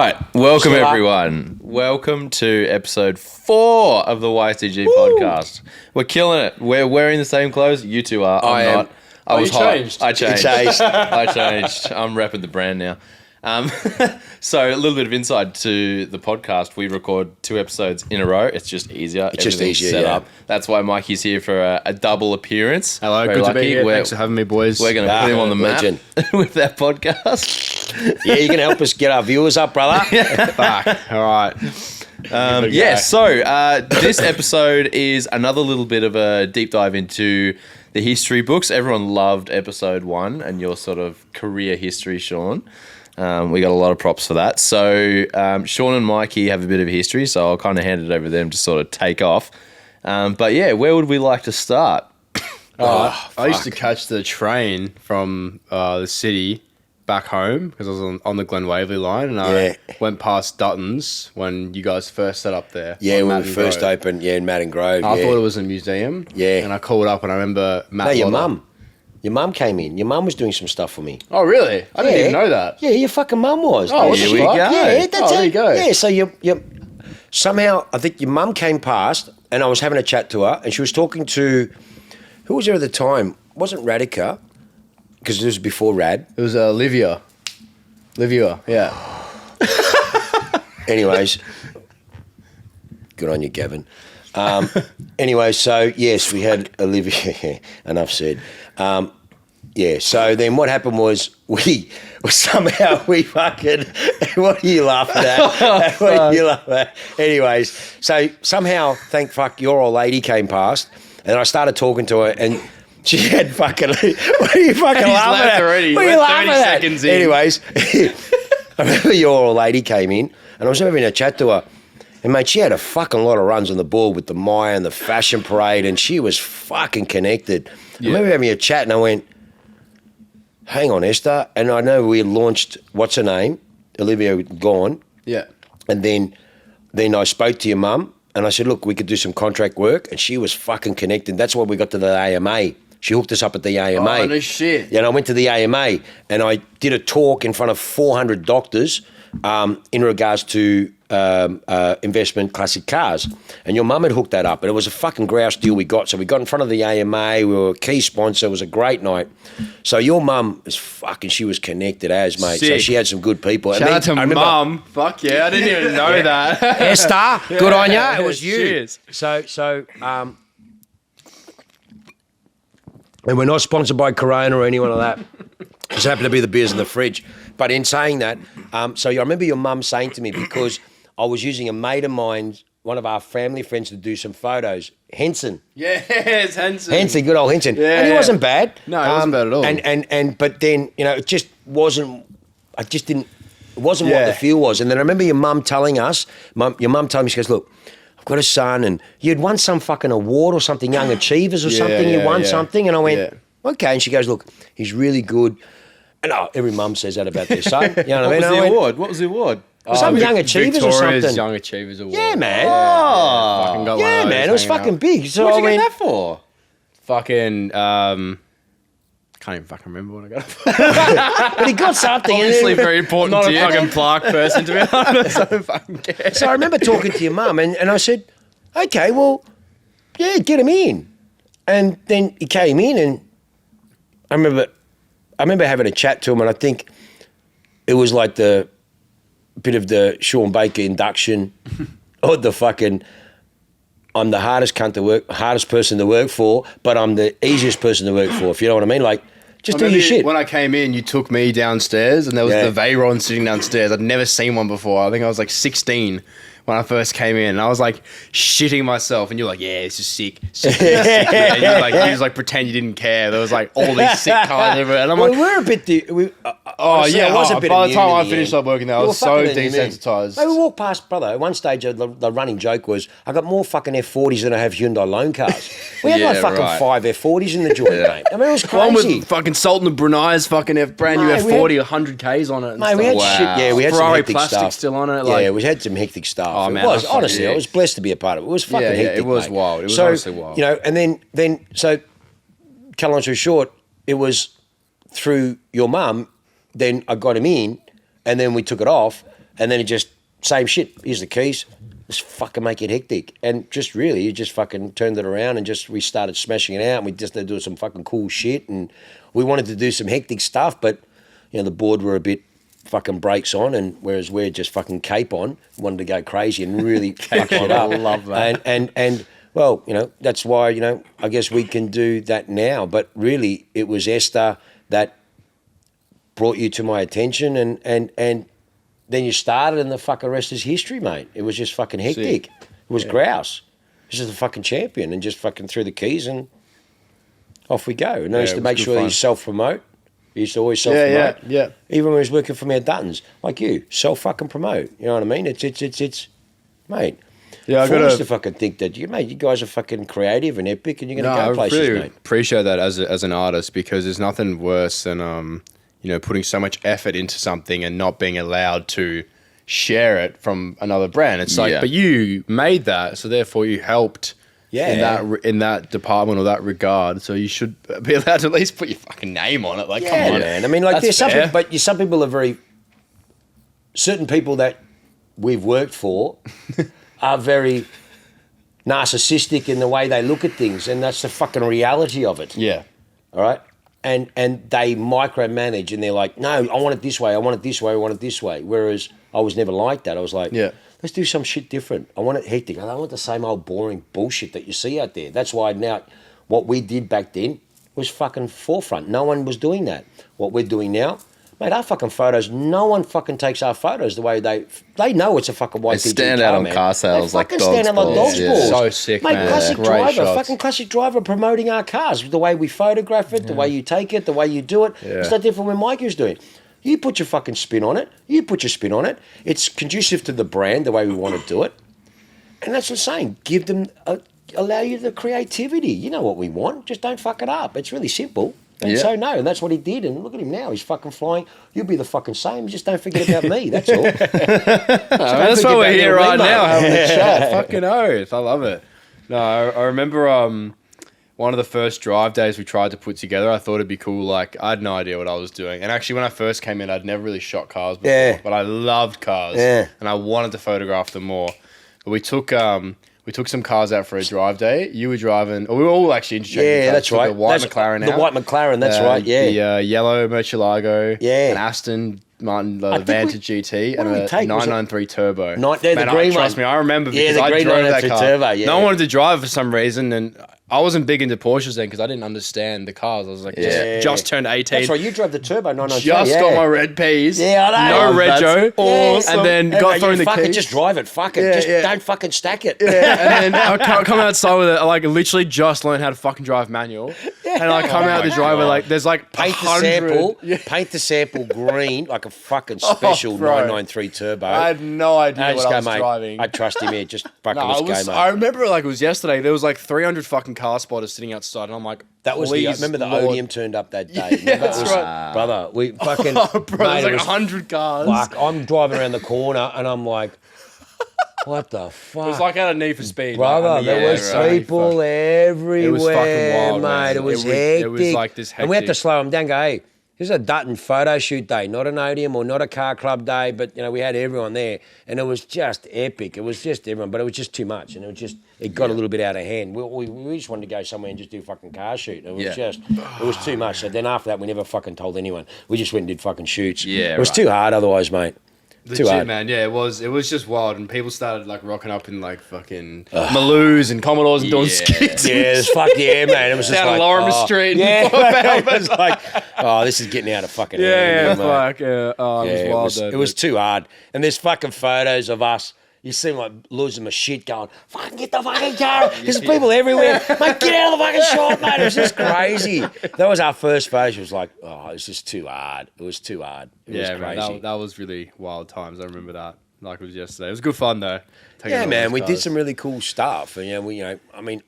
right, welcome everyone. Welcome to episode 4 of the YTG Podcast. We're killing it. We're wearing the same clothes. You two are. I'm not. I was hot. Changed. I changed. I changed. I'm repping the brand now. So a little bit of insight to the podcast. We record 2 episodes in a row. It's just easier. It's just easier, set yeah. up. That's why Mikey's here for a double appearance. Hello, Very good lucky. to be here. Thanks for having me, boys. We're going to put him on the map legend. with that podcast. Yeah, you can help us get our viewers up, brother. Fuck. All right. So this episode is another little bit of a deep dive into the history books. Everyone loved episode 1 and your sort of career history, Shaun. We got a lot of props for that. So Shaun and Mikey have a bit of history, so I'll kind of hand it over to them to sort of take off. But yeah, where would we like to start? I used to catch the train from the city back home because I was on the Glen Waverley line, and I went past Dutton's when you guys first set up there. Yeah, when we Madden first Grove. opened, in Madden Grove. I thought it was a museum. Yeah. And I called up and I remember Matt. No, your Lotter. mum. Your mum came in. Your mum was doing some stuff for me. Oh, really? I didn't even know that. Yeah, your fucking mum was. Oh, dude. here we go. Yeah, that's there it. you go. Yeah, so you somehow, I think your mum came past and I was having a chat to her and she was talking to, who was there at the time? It wasn't Radica, because it was before Rad. It was Livia. Livia, yeah. Anyways, good on you, Gavin. Anyway, so yes, we had Olivia. Enough said. Yeah. So then, what happened was we fucking. What are you laughing at? What are you laughing at? Anyways, so somehow, thank fuck, your old lady came past, and I started talking to her, and she had fucking. What are you fucking laughing at? Already. What are you laughing at? Seconds in. Anyways, I remember your old lady came in, and I was having a chat to her. And, mate, she had a fucking lot of runs on the board with the Maya and the fashion parade, and she was fucking connected. I remember having a chat, and I went, hang on, Esther. And I know we launched, what's her name? Olivia gone. Yeah. And then I spoke to your mum, and I said, look, we could do some contract work. And she was fucking connected. That's why we got to the AMA. She hooked us up at the AMA. Oh, no shit. Yeah, and I went to the AMA, and I did a talk in front of 400 doctors in regards to investment classic cars. And your mum had hooked that up, and it was a fucking grouse deal we got. So we got in front of the AMA, we were a key sponsor, it was a great night. So your mum was fucking, she was connected as, mate. So Sick. she had some good people. Shout out to Mum. Fuck yeah, I didn't even know that. Esther, good on you. It was you. Cheers. So and we're not sponsored by Corona or anyone like that. Just happened to be the beers in the fridge. But in saying that, so I remember your mum saying to me, because I was using a mate of mine, one of our family friends, to do some photos. Henson. Yes, Henson. Henson, good old Henson. Yeah, and he yeah. wasn't bad. No, he wasn't bad at all. And but then, it just wasn't, it wasn't what Yeah. the feel was. And then I remember your mum telling us, your mum told me, she goes, look, I've got a son, and you'd won some fucking award or something, Young Achievers or something, you won something. And I went, okay. And she goes, look, he's really good. And every mum says that about their son. You know what I mean? What was the award? What was the award? Some Young Achievers or Victoria's something. Young Achievers Award. Yeah, man. Fucking got one Yeah, of man. those It was hanging fucking up. big. So What'd I you went, get that for? Fucking, can't even fucking remember what I got. but he got something. Obviously very important I'm not to a you. fucking plaque person, to be honest. I don't fucking care. So I remember talking to your mum, and I said, okay, well, yeah, get him in. And then he came in, and I remember having a chat to him, and I think it was like the bit of the Shaun Baker induction, or the fucking, I'm the hardest person to work for, but I'm the easiest person to work for, if you know what I mean. Like, just do your shit. When I came in, you took me downstairs, and there was the Veyron sitting downstairs. I'd never seen one before. I think I was like 16 when I first came in. And I was like shitting myself, and you're like, yeah, this is sick. And you just like pretend you didn't care. There was like all these sick cars everywhere. And I'm Well, like, we're a bit... honestly, yeah, I was a bit by the time immune I in finished end. up working there, I You was were so fucking immune. desensitized. Mate, we walked past, brother, at one stage, the running joke was, I got more fucking F40s than I have Hyundai loan cars. We had like Yeah, fucking right. 5 F40s in the joint, mate. I mean, it was One crazy. with fucking Sultan of Brunei's fucking brand new Mate, we F40, 100 Ks on it. And Mate, we had stuff. shit. Yeah, we had Ferrari some hectic plastic stuff. still on it. Yeah, Like, we had some hectic stuff. Oh, man, it was that's fucking honestly, I sick. was blessed to be a part of it. It was fucking Yeah, hectic. it was mate. wild. It was so, honestly wild. And then so, cut a long story short, it was through your mum. Then I got him in, and then we took it off. And then it just, same shit. Here's the keys. Let's fucking make it hectic. And just really, you just fucking turned it around and we started smashing it out. And we just started doing some fucking cool shit. And we wanted to do some hectic stuff, but, the board were a bit fucking brakes on, and whereas we're just fucking cape on, wanted to go crazy and really fuck it up. I love that. And well, that's why, I guess we can do that now. But really, it was Esther that brought you to my attention, and then you started, and the fucking rest is history, mate. It was just fucking hectic. It was grouse. This is the fucking champion, and just fucking threw the keys, and off we go. And I used to make sure that you self-promote. You used to always self-promote. Yeah. Even when I was working for me at Dutton's, like you, self-fucking-promote. You know what I mean? It's mate. Yeah, I got to fucking think that you guys are fucking creative and epic, and you're going to go places, I really mate. appreciate that as an artist, because there's nothing worse than putting so much effort into something and not being allowed to share it from another brand. It's like, but you made that, so therefore you helped. Yeah. In that department or that regard, so you should be allowed to at least put your fucking name on it. Like, come on, man. I mean, like, there's some people are very. Certain people that we've worked for are very narcissistic in the way they look at things, and that's the fucking reality of it. Yeah. All right. And they micromanage, and they're like, no, I want it this way, I want it this way, I want it this way. Whereas I was never like that. I was like, let's do some shit different. I want it hectic. I don't want the same old boring bullshit that you see out there. That's why now what we did back then was fucking forefront. No one was doing that. What we're doing now, mate, our fucking photos, no one fucking takes our photos the way they know it's a fucking YTG They stand out on car sales like dogs' stand out like balls. dogs' balls. So sick, mate, man. classic Great driver, shots. fucking classic driver promoting our cars. The way we photograph it, the way you take it, the way you do it. It's no different when Mike was doing it. You put your fucking spin on it. You put your spin on it. It's conducive to the brand, the way we want to do it. And that's what I'm saying. Give them, allow you the creativity. You know what we want. Just don't fuck it up. It's really simple. And so, no, and that's what he did. And look at him now. He's fucking flying. You'll be the fucking same. Just don't forget about me. That's all. That's why we're here right now having a chat. Fucking oath. I love it. No, I remember one of the first drive days we tried to put together. I thought it'd be cool. Like, I had no idea what I was doing. And actually, when I first came in, I'd never really shot cars before. But I loved cars. And I wanted to photograph them more. But we took some cars out for a drive day. You were driving, or we were all actually interchanging. Yeah, that's right. The white McLaren out. The white McLaren, that's right, yeah. The yellow Murcielago. Yeah. An Aston Martin Vantage GT and a did we take? 993 Turbo. The green trust one. me, I remember because the I green drove that 993 car. Turbo, yeah. No one wanted to drive for some reason, and I wasn't big into Porsches then because I didn't understand the cars. I was like, just turned 18. That's right, you drove the Turbo 993. Just got my red Ps. Yeah, I know. No rego. Awesome. And then got thrown the keys. Just drive it. Fuck it. Just don't fucking stack it. And then I come outside with it. I literally just learned how to fucking drive manual. And I come out the driveway there's paint the sample green like a fucking special 993 Turbo. I had no idea what I was mate, driving. I trust him here. Just fucking let's go, mate. I remember it was yesterday. There was 300 fucking car spotters sitting outside, and I'm like, that was remember the Odium turned up that day. Yeah, that's right. Brother, we fucking bro, there's 100 cars. Fuck, I'm driving around the corner and I'm like, what the fuck? It was like out of Need for Speed. Brother, there was people everywhere, it was fucking wild, mate. man. It was hectic. It was like this hectic. And we had to slow them down and go, hey, this is a Dutton photo shoot day, not an Odium or not a car club day, but, we had everyone there. And it was just epic. It was just everyone, but it was just too much. And it got a little bit out of hand. We just wanted to go somewhere and just do fucking car shoot. It was it was too much. So then after that, we never fucking told anyone. We just went and did fucking shoots. Yeah, it was too hard otherwise, mate. Legit, too hard. man. Yeah, it was just wild, and people started rocking up in fucking Maloos and Commodores and doing skits. Yeah, fuck yeah, man. It was just down Lorimer Street. Yeah, it was like, this is getting out of fucking hand. Fuck. It was wild. Though, it was too hard. And there's fucking photos of us. You see like losing my shit going, fucking get the fucking car. There's people everywhere. Mate, get out of the fucking shop, mate. It was just crazy. That was our first photo. It was like, it's just too hard. It was too hard. It was crazy. Man, that was really wild times. I remember that. Like it was yesterday. It was good fun though. Yeah, man. We did some really cool stuff. And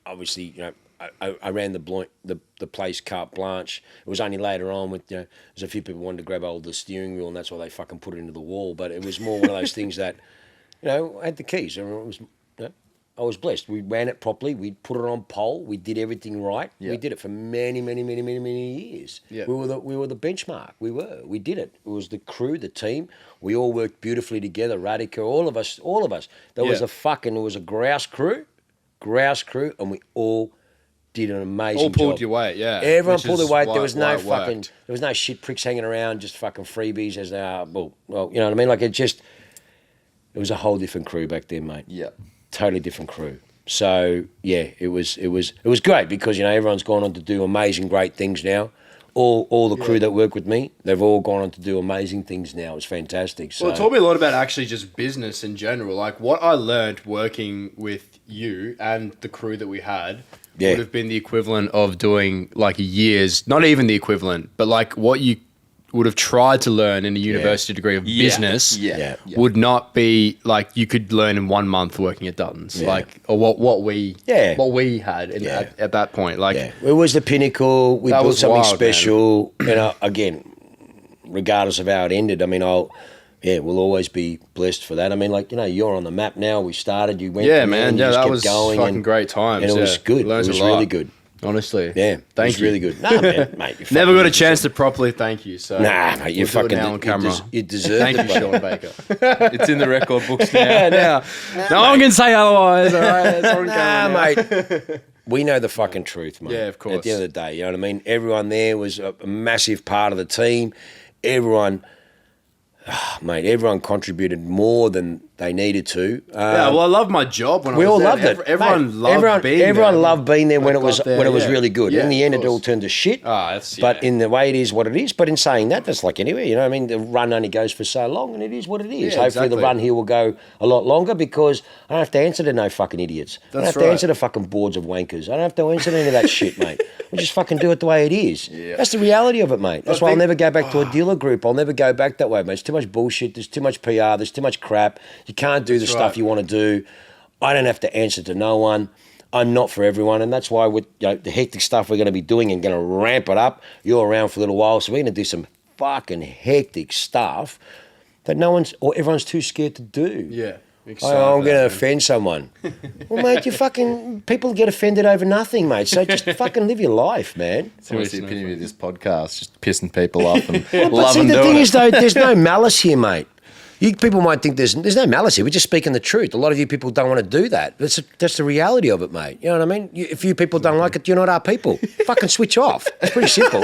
obviously, I ran the place carte blanche. It was only later on with, there's a few people wanted to grab hold of the steering wheel and that's why they fucking put it into the wall. But it was more one of those things that, I had the keys. It was, I was blessed. We ran it properly. We put it on pole. We did everything right. Yeah. We did it for many, many, many, many, many years. Yeah. We were the benchmark. We did it. It was the crew, the team. We all worked beautifully together. Radica, all of us. There was a grouse crew, and we all did an amazing All pulled job. your weight, yeah. Everyone Which pulled their is weight. why- There was why no it fucking, worked. there was no shit pricks hanging around, just fucking freebies as they are. Well, you know what I mean? Like it was a whole different crew back then, mate. Yeah. Totally different crew. So yeah, it was great because, you know, everyone's gone on to do amazing, great things now. All the crew that work with me, they've all gone on to do amazing things now. It's fantastic. So Well, it taught me a lot about actually just business in general. Like what I learned working with you and the crew that we had Yeah. would have been the equivalent of doing like years, not even the equivalent, but like what you would have tried to learn in a university degree of business Yeah. would not be like you could learn in 1 month working at Dutton's, Yeah. like or what we had Yeah. at that point. Like yeah, it was the pinnacle. We That built was something wild, special. You know, again, regardless of how it ended, I mean, we'll always be blessed for that. I mean, like, you know, you're on the map now. We started, you went, yeah, from there man, and you yeah, just that kept was going fucking and, great times. and it was good. It Learned was a lot. really good. Honestly, Yeah, it thank was you. really good. No, man, mate, you Never fucking got a deserve chance it. to properly thank you. So Nah, mate, you we'll do it fucking now on camera. You deserve Thank it, you, brother. Shaun Baker. It's in the record books now. now, no one can say otherwise. All right, it's on Nah, camera now. mate. We know the fucking truth, mate. Yeah, of course. At the end of the day, you know what I mean? Everyone there was a massive part of the team. Everyone, everyone contributed more than they needed to. Yeah, well, I loved my job when I We was all there. loved it. Everyone Mate, loved being there. Everyone loved being there when it got was there, when it was yeah. really good. Yeah, in the end, of it all course. turned to shit. That's But yeah. in the way it is what it is. But in saying that, that's like anywhere. You know what I mean? The run only goes for so long, and it is what it is. Yeah, Hopefully, the exactly. run here will go a lot longer because I don't have to answer to no fucking idiots. I don't That's have to right. answer to fucking boards of wankers. I don't have to answer to any of that shit, mate. We just fucking do it the way it is. Yeah. That's the reality of it, mate. That's why I'll think- never go back to a dealer group. I'll never go back that way, mate. It's too much bullshit. There's too much PR. There's too much crap. You can't do the That's stuff right. you want to do. I don't have to answer to no one. I'm not for everyone, and that's why with the hectic stuff we're going to be doing and going to ramp it up. You're around for a little while, so we're going to do some fucking hectic stuff that everyone's too scared to do. Yeah. I'm going to offend someone. Well, mate, people get offended over nothing, mate. So just fucking live your life, man. So what's the opinion of this podcast? Just pissing people off and But love see, and the doing thing it. is, though, there's no malice here, mate. People might think there's no malice here. We're just speaking the truth. A lot of you people don't want to do that. That's the reality of it, mate. You know what I mean? If you people don't like it, you're not our people. Fucking switch off. It's pretty simple.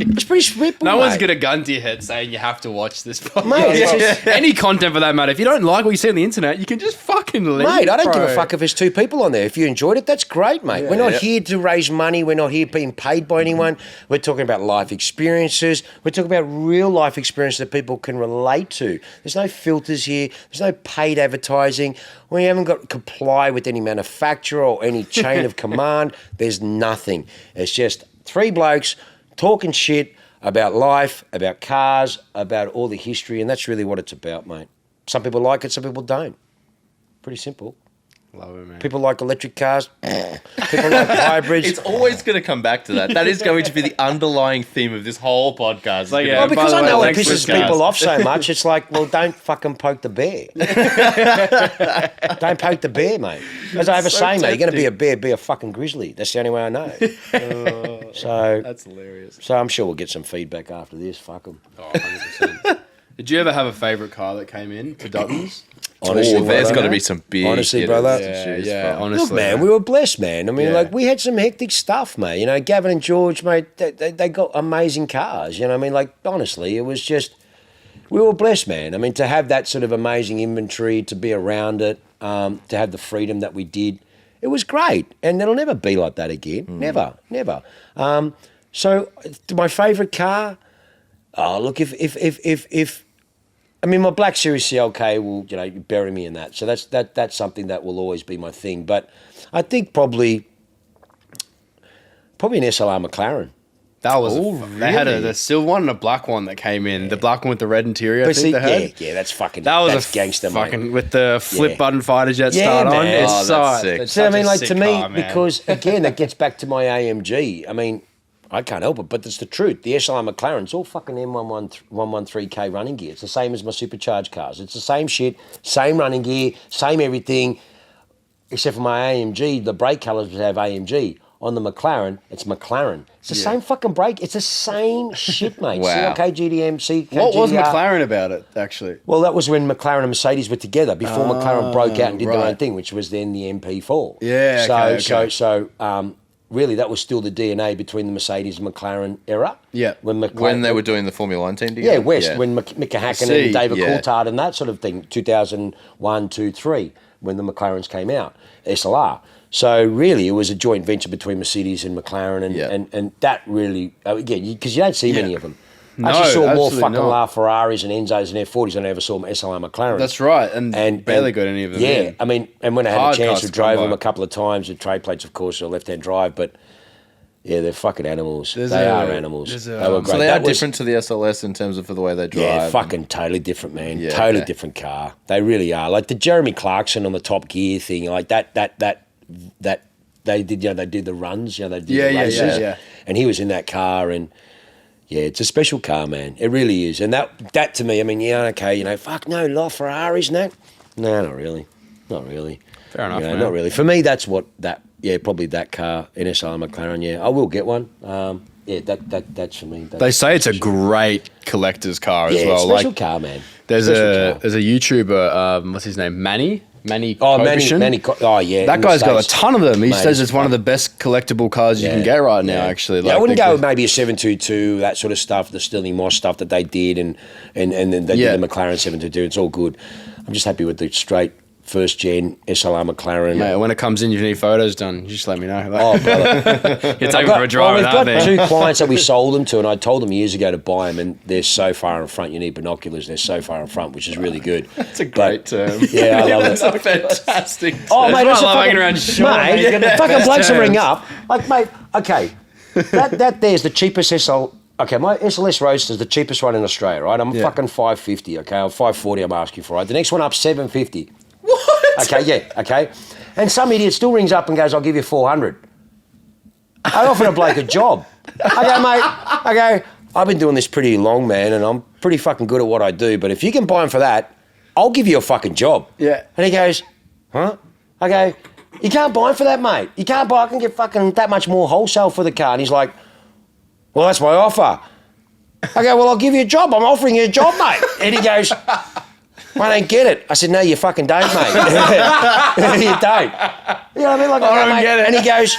It's pretty simple, No mate. one's got a gun to your head saying you have to watch this podcast. Mate, it's just- Any content for that matter. If you don't like what you see on the internet, you can just fucking leave. Mate, I don't give a bro. fuck if there's two people on there. If you enjoyed it, that's great, mate. We're not here to raise money. We're not here being paid by anyone. We're talking about life experiences. We're talking about real life experiences that people can relate to. There's no filters here. There's no paid advertising. We haven't got to comply with any manufacturer or any chain of command. There's nothing. It's just three blokes talking shit about life, about cars, about all the history, and that's really what it's about, mate. Some people like it, some people don't. Pretty simple. Love it, man. People like electric cars. People like hybrids. It's always going to come back to that. That is going to be the underlying theme of this whole podcast. Like, It's yeah, gonna well, be- because by I the way, know it thanks for pisses this, people guys. off so much. It's like, well, don't fucking poke the bear. Don't poke the bear, mate. As I have a So saying, mate, you're going to be a tempting. bear, be a fucking grizzly. That's the only way I know. So That's hilarious. I'm sure we'll get some feedback after this. Fuck them. Oh, 100%. Did you ever have a favourite car that came in to Dutton's? Honestly, Oh, there's brother. got to be some big Honestly, hitters brother. to Yeah, choose yeah, from. honestly. Look, man, we were blessed, man. I mean, Yeah. like, we had some hectic stuff, mate. You know, Gavin and George, mate, they got amazing cars. You know what I mean? Like, honestly, it was just, we were blessed, man. I mean, to have that sort of amazing inventory, to be around it, to have the freedom that we did, it was great. And it'll never be like that again. Never. So, my favourite car, look, if I mean, my Black Series CLK will, you bury me in that. So that's something that will always be my thing. But I think probably an SLR McLaren. That was. Oh, They had really? the silver one and a black one that came in. The black one with the red interior. I But think see, they had. yeah, that's fucking. That was that's a gangster, fucking mate. with the flip Yeah. button fighter jet Yeah, start on. man. It's Oh, that's sick. it's So I such mean, a like sick to me, car, man. because again, that gets back to my AMG. I mean, I can't help it, but it's the truth. The SLR McLaren's all fucking M113K running gear. It's the same as my supercharged cars. It's the same shit, same running gear, same everything. except for my AMG, the brake colours have AMG. On the McLaren, it's McLaren. It's the same fucking brake. It's the same shit, mate. Wow. CLK, GDM, CK, What was GDR. McLaren about it, actually? Well, that was when McLaren and Mercedes were together before McLaren broke out and did their own right. thing, which was then the MP4. Yeah, okay. So really, that was still the DNA between the Mercedes and McLaren era. Yeah. When they were doing the Formula 1 team together? Yeah, West, when Mika Hakkinen see. and David Yeah. Coulthard and that sort of thing, 2001, 2, 3, when the McLarens came out, SLR. So really, it was a joint venture between Mercedes and McLaren, and that really, again, because you don't see many of them. I actually saw more absolutely fucking not. LaFerraris and Enzos and F40s than I ever saw SLR McLaren. That's right, and barely got any of them Yeah, in. I mean, and when I had Hard a chance cars to to drive come them by. a couple of times with trade plates, of course, or left-hand drive, but yeah, they're fucking animals. There's They a- are animals. there's They a- were great. So they That are was- different to the SLS in terms of for the way they drive. Yeah, fucking totally different, man. Yeah, totally okay. different car. They really are. Like the Jeremy Clarkson on the Top Gear thing, like that they did, they did the runs, they did the races, yeah. and he was in that car, and yeah, it's a special car, man. It really is, and that to me, I mean, yeah, okay, fuck no, Ferraris and that. No, not really, Fair enough, man. not really. For me, that's what probably that car, NSR McLaren. Yeah, I will get one. Yeah, that's for me. They say it's a great collector's car as well. special car, man. There's Special car. a YouTuber, what's his name, Manny Oh, Kokoshin. oh yeah. That in the guy's got a States. ton of them. He Mate, says it's it's one of the best collectible cars you can Yeah. get right now. Yeah. Actually, Yeah, I wouldn't they- go with maybe a 722, that sort of stuff, the Stirling Moss stuff that they did, and then they Yeah. did the McLaren 722. It's all good. I'm just happy with the straight first gen SLR McLaren. Mate, when it comes in, you need photos done. Just let me know. Oh, brother. You're taking for a drive we've with got that thing. two clients that we sold them to, and I told them years ago to buy them, and they're so far in front. You need binoculars. They're so far in front, which is really good. That's a great term. Yeah, I love it. That's a fantastic term. Oh, mate, That's that's why I love hanging around Shaun, mate. You get the fucking best blokes to ring terms. up. Like, mate, okay, that there's the cheapest SL. Okay, my SLS Roadster is the cheapest one in Australia, right? I'm fucking 550. Okay, I'm 540. I'm asking for, right? The next one up 750. What? Okay, yeah, okay. And some idiot still rings up and goes, "I'll give you 400." I offered a bloke a job. I go, mate. I've been doing this pretty long, man, and I'm pretty fucking good at what I do. But if you can buy them for that, I'll give you a fucking job. Yeah. And he goes, "Huh?" I go, "You can't buy them for that, mate. You can't buy. I can get fucking that much more wholesale for the car." And he's like, "Well, that's my offer." I go, "Well, I'll give you a job. I'm offering you a job, mate." And he goes, "I don't get it." I said, "No, you fucking don't, mate. You don't." You know what I mean? Like, I go, don't mate. get it. And he goes,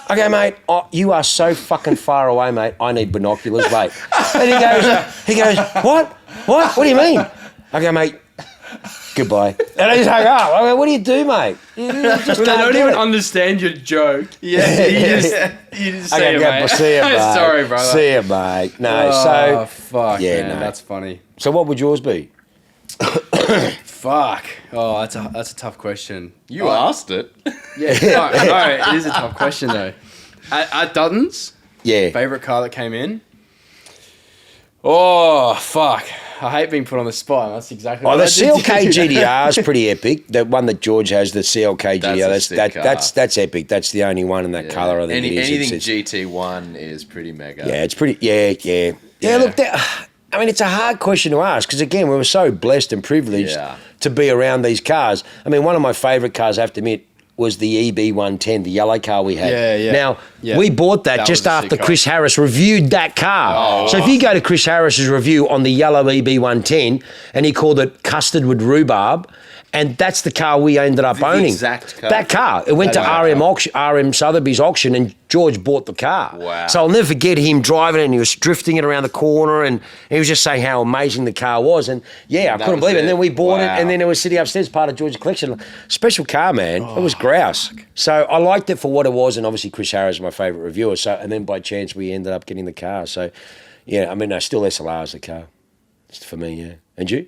"I go, mate, you are so fucking far away, mate. I need binoculars, mate." And he goes, "What? What? What do you mean?" I go, "Mate, goodbye." And I just hung up. I go, "What do you do, mate? You just They can't don't do even it." understand your joke. Yeah, you just I say go, it, mate. "See ya, mate. Sorry, brother. See ya, mate." No, Oh, so fuck, yeah, man, no. that's funny. So what would yours be? Fuck. Oh, that's a tough question. You asked it. Yeah, no, it is a tough question though. At Dutton's, Yeah. favorite car that came in. Oh fuck! I hate being put on the spot. That's exactly. Oh, what the I did to CLK you. GDR is pretty epic. The one that George has, the CLK GDR, That's a sick car. that's epic. That's the only one in that colour. I think it is. Anything It's- GT1 is pretty mega. yeah, it's pretty. Yeah. Look, I mean, it's a hard question to ask because again, we were so blessed and privileged Yeah. to be around these cars. I mean, one of my favourite cars, I have to admit, was the EB110, the yellow car we had. Yeah. Now, Yeah. we bought that That just was a after sick car. Chris Harris reviewed that car. So if you go to Chris Harris's review on the yellow EB110 and he called it custard with rhubarb, and that's the car we ended up The owning. exact car. That car. It went to Wow. RM Sotheby's auction and George bought the car. Wow. So I'll never forget him driving it and he was drifting it around the corner and he was just saying how amazing the car was. And yeah, I That couldn't was believe it. it. And then we bought it Wow. and then it was sitting upstairs, part of George's collection. Special car, man. It was grouse. So I liked it for what it was, and obviously Chris Harris is my favourite reviewer. So and then by chance we ended up getting the car. So yeah, I mean, still SLR is the car. It's for me, yeah. And you?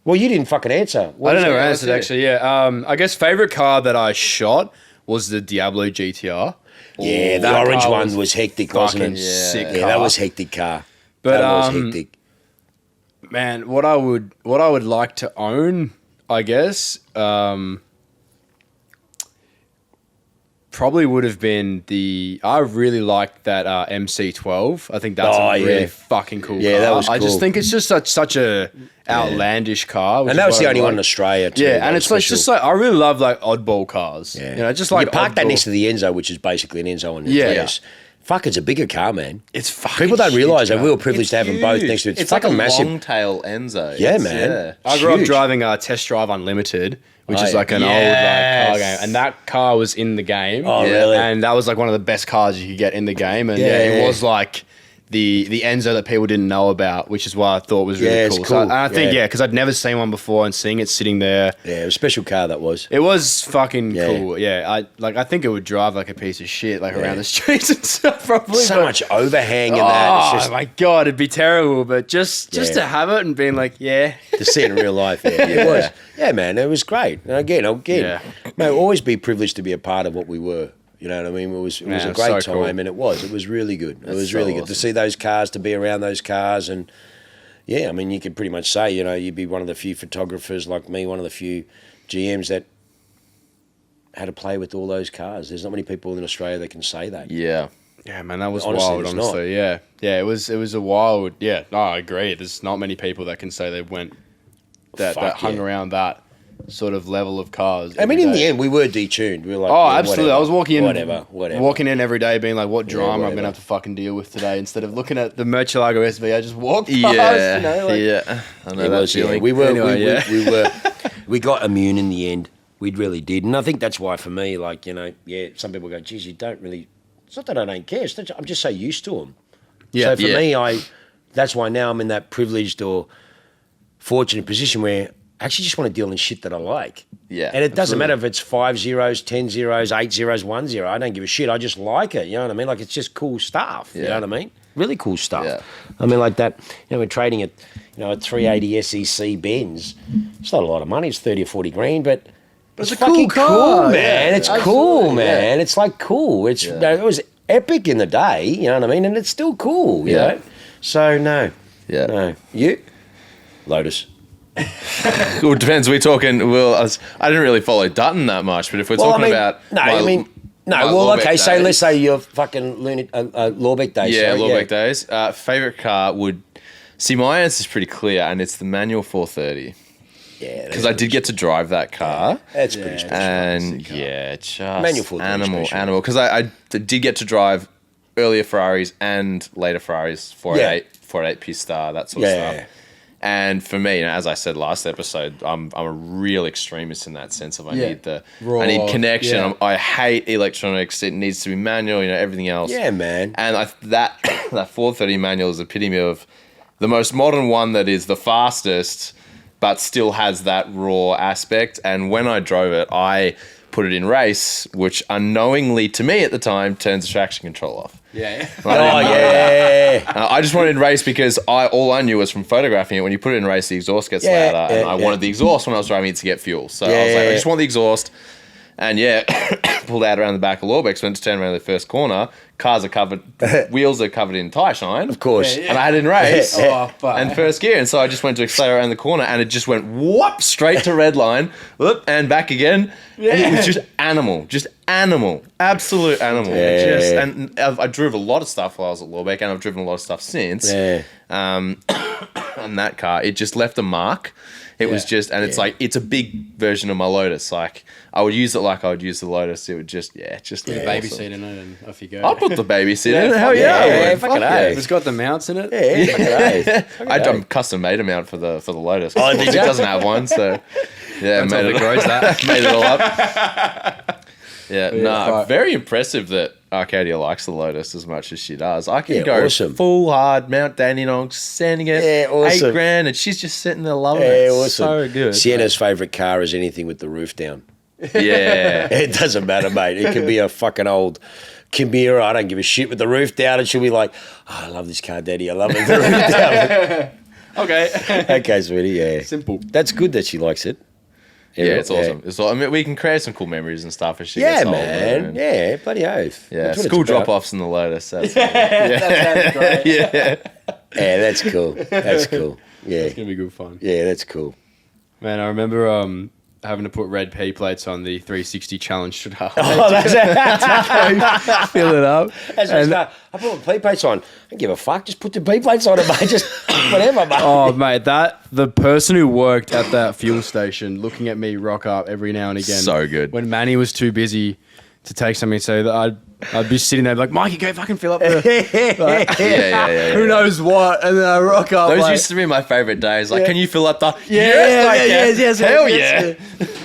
Well, you didn't fucking answer. I don't know. Yeah, Answered that's actually. Yeah. I guess favorite car that I shot was the Diablo GTR. Yeah, the That orange car one was was hectic, wasn't fucking it? sick Yeah, car. that was hectic car. But, that was hectic. Man, what I would like to own, I guess, probably would have been I really liked that MC12. I think that's a really fucking cool car. that was cool. I just think it's just such a outlandish car. And that was the only one in Australia too. Yeah, and it's like just like I really love like oddball cars. Yeah. You know, just like you park that next to the Enzo, which is basically an Enzo on the DS. Fuck, it's a bigger car, man. It's fucking People don't realise that huge, we were privileged to have them both next to it. It's fucking like a massive. long tail Enzo. Yeah, man. I grew up huge. driving Test Drive Unlimited, which is yeah. like an old like, car game, and that car was in the game. Oh, really? And that was like one of the best cars you could get in the game, and it was like the Enzo that people didn't know about, which is why I thought was really cool. It's So cool. I think because I'd never seen one before, and seeing it sitting there, Yeah, it was a special car that was. it was fucking cool. Yeah, I think it would drive like a piece of shit like around the streets and stuff. Probably So much overhang in that. It's just my god, it'd be terrible. But just to have it and being like, to see it in real life. Yeah, it was. Yeah, man, it was great. And again, mate, always be privileged to be a part of what we were. You know what I mean? It was a great so time, cool. and it was really good. It was really good to see those cars, to be around those cars, and I mean, you could pretty much say, you know, you'd be one of the few photographers like me, one of the few GMs that had to play with all those cars. There's not many people in Australia that can say that. Yeah. Yeah, man, that was Honestly, wild. there's Honestly, yeah, it was a wild. Yeah, no, I agree. There's not many people that can say they went that hung around that sort of level of cars. I mean, in the end, we were detuned. We were like, absolutely. whatever, I was walking in, whatever, walking in every day, being like, "What drama I'm gonna have to fucking deal with today?" Instead of looking at the Murcielago SV, I just walked past. Yeah, You know, like, yeah. I know It that was, feeling. We were, Anyway, we got immune in the end. We really did, and I think that's why for me, like, you know, some people go, "Geez, you don't really." It's not that I don't care. I'm just so used to them. Yeah. So for me, that's why now I'm in that privileged or fortunate position where I actually just want to deal in shit that I like. Yeah, And it doesn't matter if it's 5 zeros, 10 zeros, 8 zeros, 1 0. I don't give a shit. I just like it. You know what I mean? Like, it's just cool stuff. You know what I mean? Really cool stuff. Yeah. I mean, like that, you know, we're trading at, you know, a 380 SEC Benz. It's not a lot of money. It's 30 or 40 grand, but it's a fucking cool car. cool, man. Yeah, it's absolutely, cool, man. It's like cool. It's you know, it was epic in the day, you know what I mean? And it's still cool, you know? So, no. Yeah. No. You? Lotus. Well, it depends. We're talking. Well, I didn't really follow Dutton that much, but if we're talking about Say let's say you're fucking Lorbeck days. Yeah, so, Lorbeck days. Favorite car would see. My answer is pretty clear, and it's the manual 430. Yeah, Because I did get to drive that car. That's pretty special. And just Manual 430 animal. Because I did get to drive earlier Ferraris and later Ferraris, 488 Pista, that sort of stuff. And for me, as I said last episode, I'm a real extremist in that sense of I need Raw, I need connection. I hate electronics. It needs to be manual. You know, everything else. Yeah, man. And that 430 manual is epitome of the most modern one that is the fastest, but still has that raw aspect. And when I drove it, I put it in race, which unknowingly to me at the time turns the traction control off. Yeah. I just wanted in race because all I knew was from photographing it. When you put it in race, the exhaust gets louder, and I wanted the exhaust when I was driving it to get fuel. So I was like, I just want the exhaust. And pulled out around the back of Lorbeck's, went to turn around the first corner. Cars are covered, wheels are covered in tyre shine. Of course. And I had it in race and and first gear. And so I just went to accelerate around the corner and it just went whoop straight to red line, whoop, and back again. Yeah. And it was just animal, absolute animal. Yeah. And I drove a lot of stuff while I was at Lorbeck, and I've driven a lot of stuff since. Yeah. On that car, it just left a mark. It was just, and it's like, it's a big version of my Lotus. Like, I would use it like I would use the Lotus. It would just, baby seat in it and off you go. I'll put the baby seat in it. Hell fucking A. If it's got the mounts in it. I custom made a mount for the Lotus. Oh, it doesn't have one, so made it grows that. made it all up. Very impressive that Arcadia likes the Lotus as much as she does. I can go full hard Mount Dandenong, sending it $8,000, and she's just sitting there loving it. Awesome. So good. Sienna's favourite car is anything with the roof down. Yeah. It doesn't matter, mate. It could be a fucking old Chimera. I don't give a shit with the roof down, and she'll be like, I love this car, Daddy. I love it with the roof down. Okay, sweetie. Yeah. Simple. That's good that she likes it. Yeah, it's awesome. It's all, I mean, we can create some cool memories and stuff as she gets older. Man. Yeah, bloody oath. Yeah, school drop-offs in the Lotus. That's That's great. Yeah, that's cool. That's cool. Yeah. It's going to be good fun. Yeah, that's cool. Man, I remember having to put red P plates on the 360 challenge Stradale. Oh, that's it. Fill it up. I put my P plates on. I don't give a fuck. Just put the P plates on it, mate. Just whatever, mate. Oh, mate, the person who worked at that fuel station looking at me rock up every now and again. So good. When Manny was too busy to take something, so that I'd be sitting there like, Mikey, go fucking fill up the... Yeah. Who knows what? And then I rock up. Those like, used to be my favourite days. Like, can you fill up the... yes, Hell yeah.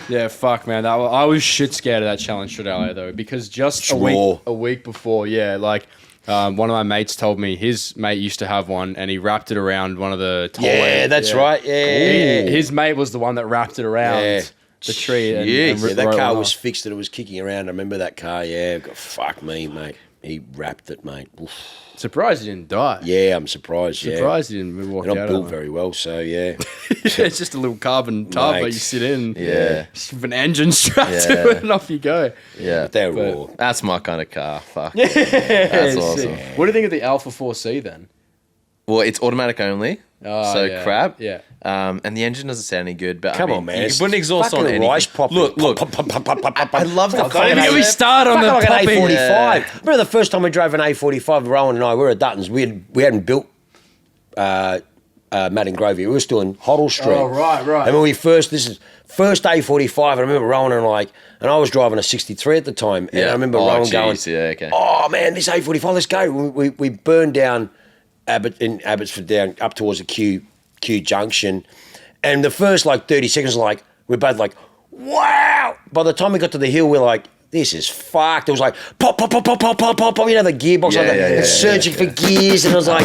Yeah, fuck, man. I was shit scared of that challenge Stradale, though, because just a week before, one of my mates told me his mate used to have one, and he wrapped it around one of the tollways. Yeah, that's right. Yeah. His mate was the one that wrapped it around the tree. And that car was fixed and it was kicking around. I remember that car. Yeah, fuck me, mate. He wrapped it, mate. Oof. Surprised he didn't die. Yeah, I'm surprised. Surprised he didn't walk out. Not built very well, so yeah. It's just a little carbon tub that you sit in. Yeah. Just with an engine strapped to it, and off you go. Yeah. They're raw. That's my kind of car. Fuck. That's awesome. What do you think of the Alpha 4C then? Well, it's automatic only. Crap. Yeah. And the engine doesn't sound any good. But Come on, man. You put an exhaust on anything. Rice pop. Look. I love the Don't even get me started on the like an popping. A45. Remember the first time we drove an A45, Rowan and I, we were at Dutton's. We hadn't built Matt and Grovey. We were still in Hoddle Street. Oh, right. And when we first A45, I remember Rowan and I was driving a 63 at the time. And I remember Rowan going, oh man, this A45, let's go. We burned down Abbotsford down up towards the Q junction. And the first 30 seconds, we're both like, wow. By the time we got to the hill, we're like, this is fucked. It was like, pop, pop, pop, pop, pop, pop, pop, pop, the gearbox. It's searching for gears. And I was like,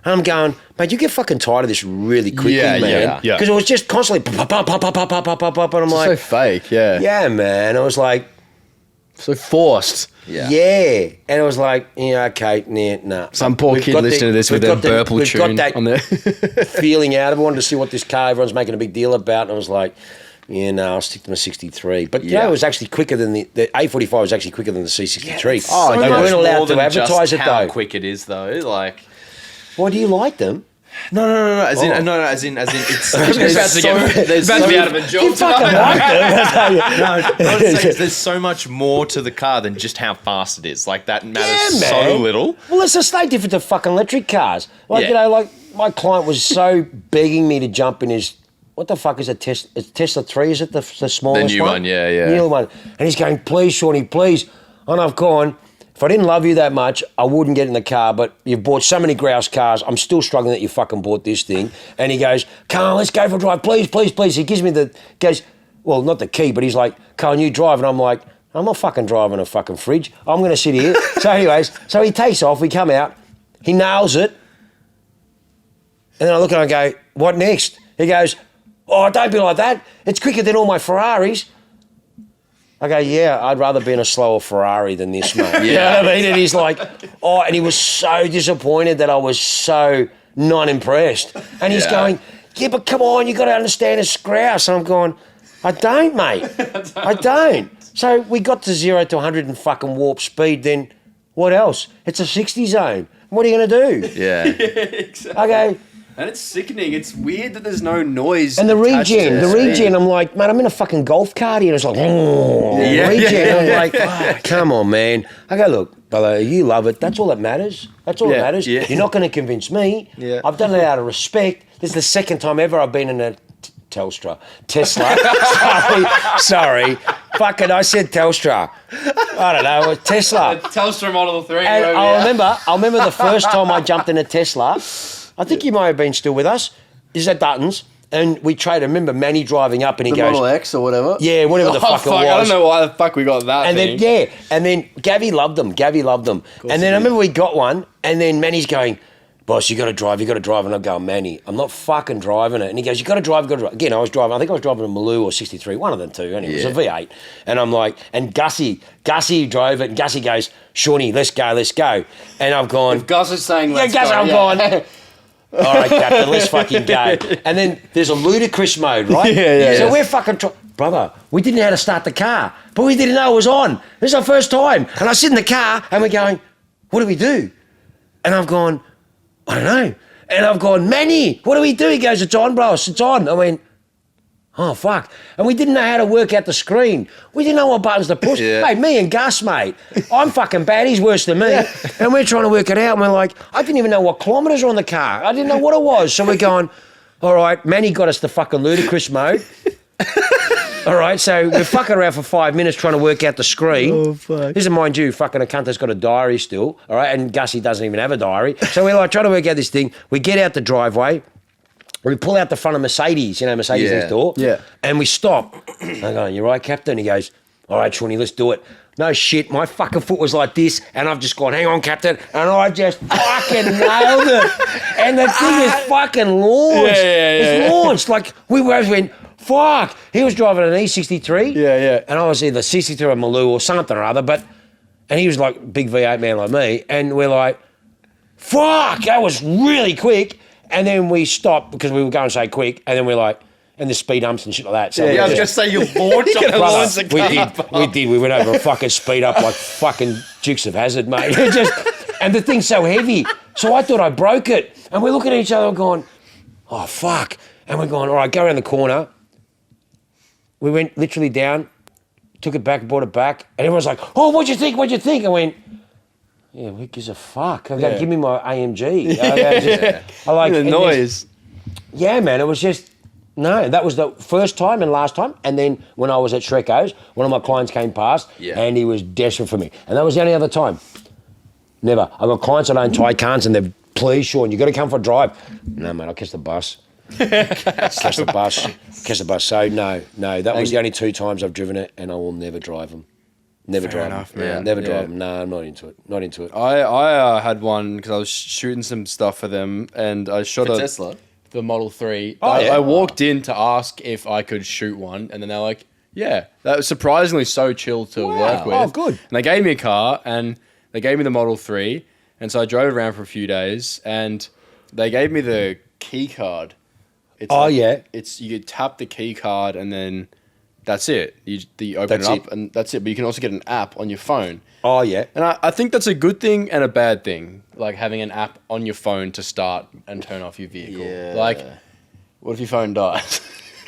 I'm going, mate, you get fucking tired of this really quickly, man. Because it was just constantly pop, pop, pop, pop, pop, pop, pop, pop, pop. And I'm like, so fake, yeah. Yeah, man. I was like, so forced. Yeah. And it was like, okay, nah. Some poor kid listening to this with their Burple tune got that on there. feeling out of it. I wanted to see what this car everyone's making a big deal about. And I was like, I'll stick to my 63. But it was actually quicker than the A45 was actually quicker than the C63. Oh, they weren't allowed to advertise it, though. How quick it is, though. Why do you like them? No. As in, it's There's about to be out of a job. You fucking like them. There's so much more to the car than just how fast it is. Like that matters so little. Well, it's just no different to fucking electric cars. My client was so begging me to jump in his. What the fuck is a Tesla? It's Tesla 3, is it the smallest one? The new one, yeah. New one. And he's going, please, Shawnee, please. And I've gone, if I didn't love you that much, I wouldn't get in the car, but you've bought so many grouse cars, I'm still struggling that you fucking bought this thing. And he goes, Carl, let's go for a drive, please, please, please. He gives me not the key, but he's like, Carl, you drive. And I'm like, I'm not fucking driving a fucking fridge. I'm going to sit here. So anyways, he takes off, we come out, he nails it. And then I look at him and go, what next? He goes, oh, don't be like that. It's quicker than all my Ferraris. I go, yeah, I'd rather be in a slower Ferrari than this, mate. You know what I mean? And he's like, and he was so disappointed that I was so not impressed. And he's going, yeah, but come on, you got to understand it's grouse. And I'm going, I don't, mate. I don't. So we got to 0 to 100 and fucking warp speed. Then what else? It's a 60 zone. What are you going to do? Yeah. Exactly. I go, and it's sickening. It's weird that there's no noise. And the regen, I'm like, man, I'm in a fucking golf cart here. And it's like, regen. I'm like, oh, come on, man. I go, look, brother, you love it. That's all that matters. That's all that matters. Yeah. You're not going to convince me. Yeah. I've done it out of respect. This is the second time ever I've been in a Tesla. Sorry. Fucking, I said Telstra. I don't know, Tesla. Telstra Model 3. And I remember the first time I jumped in a Tesla. I think you might have been still with us. Is at Dutton's. And we traded. I remember Manny driving up and he goes... Model X or whatever? Yeah, whatever the fuck it was. I don't know why the fuck we got that and thing. And then Gavy loved them. And then I remember we got one and then Manny's going, boss, you got to drive. And I'm going, Manny, I'm not fucking driving it. And he goes, you got to drive. Again, I think I was driving a Maloo or 63, one of them two. Anyway, it was a V8. And I'm like, and Gussie drove it and Gussie goes, Shawnee, let's go. And I've gone... If Gus is saying let's go. I'm going... All right, Captain, let's fucking go. And then there's a ludicrous mode, right? Yeah. So we're fucking... Brother, we didn't know how to start the car, but we didn't know it was on. This is our first time. And I sit in the car and we're going, what do we do? And I've gone, I don't know. And I've gone, Manny, what do we do? He goes, it's on, bro. It's on. I went, Oh, fuck. And we didn't know how to work out the screen. We didn't know what buttons to push. Yeah. Mate, me and Gus, mate. I'm fucking bad. He's worse than me. And we're trying to work it out. And we're like, I didn't even know what kilometres are on the car. I didn't know what it was. So we're going, all right, Manny got us to fucking ludicrous mode. All right, so we're fucking around for 5 minutes trying to work out the screen. Oh, fuck. This is, mind you, fucking a cunt that's got a diary still, all right, and Gussie doesn't even have a diary. So we're like trying to work out this thing. We get out the driveway. We pull out the front of Mercedes, Mercedes next door. Yeah. And we stop. I go, you right, Captain? He goes, all right, Shawnee, let's do it. No shit, my fucking foot was like this, and I've just gone, hang on, Captain, and I just fucking nailed it. And the thing is fucking launched. It's launched. Like, we both went, fuck. He was driving an E63. Yeah. And I was either 63 or Maloo or something or other, and he was like big V8 man like me, and we're like, fuck, that was really quick. And then we stopped because we were going so quick, and then we're like, and the speed humps and shit like that. So Yeah, I was going to say you launched You're gonna launch the we did. We went over a fucking speed up like fucking Dukes of Hazzard, mate. And the thing's so heavy. So I thought I broke it. And we're looking at each other and going, oh, fuck. And we're going, all right, go around the corner. We went literally down, took it back, brought it back. And everyone's like, oh, what'd you think? I went, yeah, who gives a fuck? I go, give me my AMG. I like The noise. Yeah, man, it was just, no, that was the first time and last time. And then when I was at Shreko's, one of my clients came past and he was desperate for me. And that was the only other time. Never. I've got clients that own Taycans and they're, please, Shaun, you got to come for a drive. No, mate, I'll catch the bus. Catch the bus. So, no, that was the only 2 times I've driven it and I will never drive them. Never Fair drive enough, them. man. Never Yeah. drive them. No, I'm not into it. I had one because I was shooting some stuff for them, and I shot For Tesla. the Model 3. Oh, yeah. I walked in to ask if I could shoot one, and then they're like, yeah. That was surprisingly so chill to work with. Oh, good. And they gave me a car, and they gave me the Model 3, and so I drove it around for a few days, and they gave me the key card. It's It's you could tap the key card, and then that's it. You open That's it up, it. and that's it. But you can also get an app on your phone. Oh, yeah. And I think that's a good thing and a bad thing, like having an app on your phone to start and turn off your vehicle. Yeah. Like, what if your phone dies?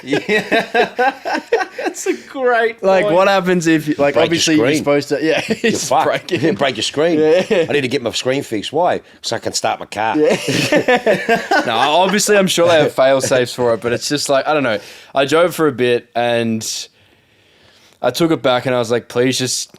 That's a great Like, point. what happens if, like, Break your obviously you're screen. supposed to, You're it's fucked. breaking. You break your screen. Yeah. I need to get my screen fixed. Why? So I can start my car. No, obviously I'm sure they have fail safes for it, but it's just like, I don't know. I drove for a bit and I took it back and I was like, please just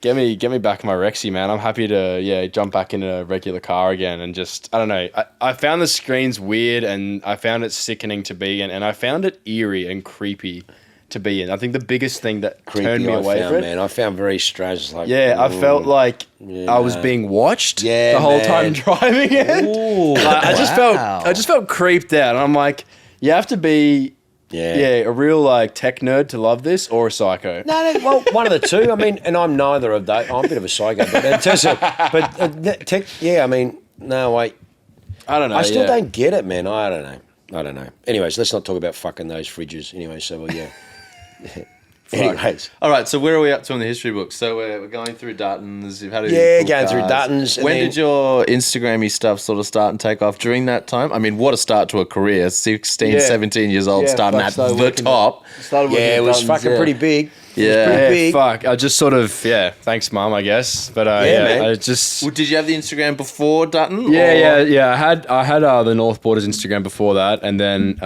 get me back in my Rexy, man. I'm happy to jump back in a regular car again and just, I don't know. I found the screens weird and I found it sickening to be in and I found it eerie and creepy to be in. I think the biggest thing that turned me away from it. Man. I found very strange. It's like, Yeah, I felt like Yeah, I was no. being watched Yeah, the whole man. time driving it. Like, I just felt creeped out, and I'm like, you have to be a real like tech nerd to love this, or a psycho. No, well, one of the two. I mean, and I'm neither of those. I'm a bit of a psycho, but in terms of, I mean, no, wait. I don't know. I still don't get it, man. I don't know. Anyways, let's not talk about fucking those fridges. Anyway, so Anyways. All right, so where are we up to in the history book? So we're going through Duttons. You've had a going through Duttons. When did your Instagram-y stuff sort of start and take off during that time? I mean, what a start to a career. 16, 17 years old, starting at the top. Yeah, it was fucking pretty big. Yeah. pretty big. Fuck. I just sort of thanks, Mum, I guess. But man. I just Well, did you have the Instagram before Dutton? yeah. I had the North Borders Instagram before that, and then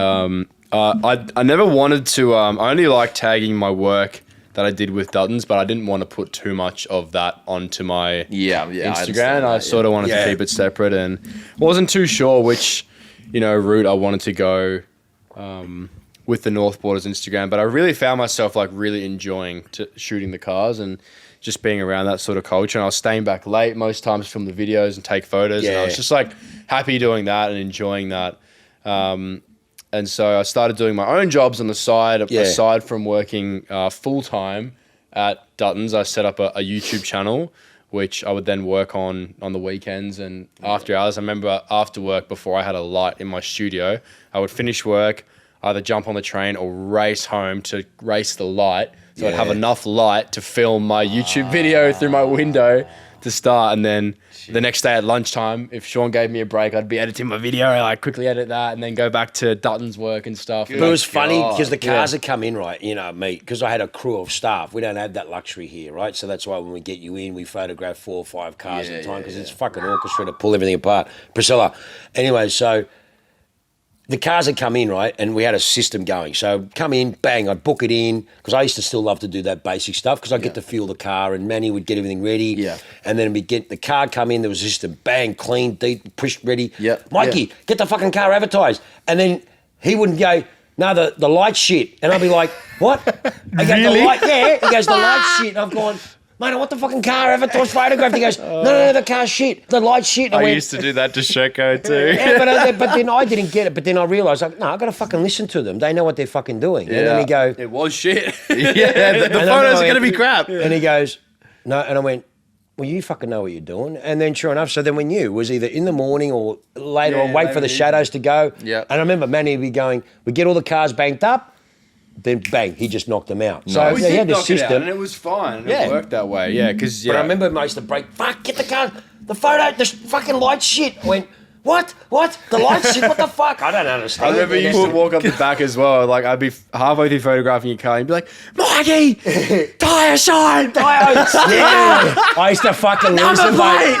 I never wanted to. I only liked tagging my work that I did with Duttons, but I didn't want to put too much of that onto my Instagram. I sort of wanted to keep it separate, and wasn't too sure which route I wanted to go with the North Borders Instagram. But I really found myself like really enjoying shooting the cars and just being around that sort of culture. And I was staying back late most times to film the videos and take photos, and I was just like happy doing that and enjoying that. And so I started doing my own jobs on the side, aside from working full-time at Duttons. I set up a YouTube channel, which I would then work on the weekends and after hours. I remember after work, before I had a light in my studio, I would finish work, either jump on the train or race home to race the light. So I'd have enough light to film my YouTube video through my window to start, and then the next day at lunchtime, if Shaun gave me a break, I'd be editing my video, and I'd quickly edit that, and then go back to Dutton's work and stuff. But it was funny because the cars would come in, right? You know, me, because I had a crew of staff. We don't have that luxury here, right? So that's why when we get you in, we photograph 4 or 5 cars at a time because it's fucking orchestra to pull everything apart. Priscilla. Anyway, so the cars had come in, right? And we had a system going. So come in, bang, I'd book it in because I used to still love to do that basic stuff because I'd get to feel the car and Manny would get everything ready. Yeah. And then we'd get the car come in, there was a system, bang, clean, deep, pushed, ready. Yeah. Mikey, get the fucking car advertised. And then he wouldn't go, no, the light shit. And I'd be like, what? I go, Really? the light, yeah. He goes, the light shit. And I've gone, mate, I want the fucking car advertised photographed. He goes, no, the car shit, the light shit. And I used to do that to Shoko too. yeah, but then I didn't get it. But then I realised, like, no, I got to fucking listen to them. They know what they're fucking doing. And then he go, It was shit. Yeah, the photos are going to be crap. and he goes, no, and I went, well, you fucking know what you're doing. And then sure enough, so then we knew it was either in the morning or later on, wait for the shadows to go. Yeah. And I remember Manny would be going, we get all the cars banked up, then bang, he just knocked them out. So We he did had this knock it out, system. and it was fine. And Yeah. It worked that way. Yeah, because But I remember most of the break, fuck, get the car, the photo, the fucking light shit. I went, what? The light shit? What the fuck? I don't understand. I remember you used to walk up the back as well. Like I'd be halfway through photographing your car and be like, Mikey, tyre shine. Yeah, I used to fucking lose them, mate.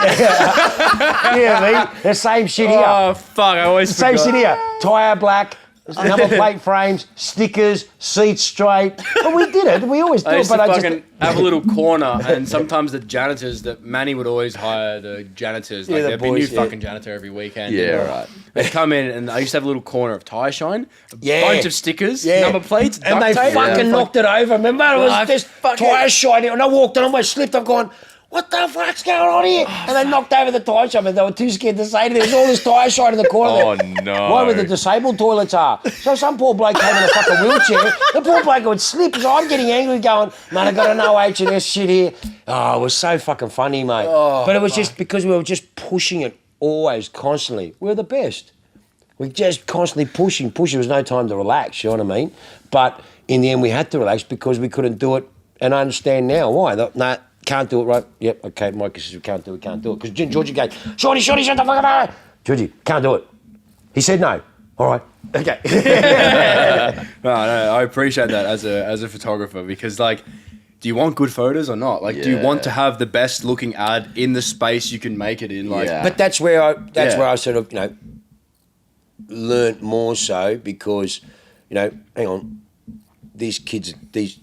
Yeah, mate. The same shit here. Oh fuck! I always Same forgot. shit here. Tyre black, number plate frames, stickers, seats straight. But we did it. We always do I it. used to But I fucking just have a little corner, and sometimes the janitors that Manny would always hire the janitors. Like Yeah, the there'd be boys, new yeah. fucking janitor every weekend. Yeah, And, right. They'd come in, and I used to have a little corner of tyre shine, a Yeah. bunch of stickers, Yeah. number plates, and duct they tape. fucking Yeah. knocked it over. Remember, it was I just fucking- tyre shiny. And I walked on, I slipped. I've gone, what the fuck's going on here? And they knocked over the tyre shop, and they were too scared to say anything. There's all this tyre shine in the corner. Oh, there. no. Why where the disabled toilets are. So some poor bloke came in a fucking wheelchair. The poor bloke would slip. So I'm getting angry going, man, I got a no H&S shit here. Oh, it was so fucking funny, mate. But it was just because we were just pushing it always, constantly. We were the best. We just constantly pushing. There was no time to relax, you know what I mean? But in the end, we had to relax because we couldn't do it. And I understand now why. Nah, can't do it, right? Yep, okay, Mike says we can't do it. Because Georgie goes, Shorty, shut the fuck up. Georgie, can't do it. He said no. All right, okay. No, I appreciate that as a photographer because like, do you want good photos or not? Like, do you want to have the best looking ad in the space you can make it in? Like, Yeah. But that's where I sort of, learnt more so because, hang on, these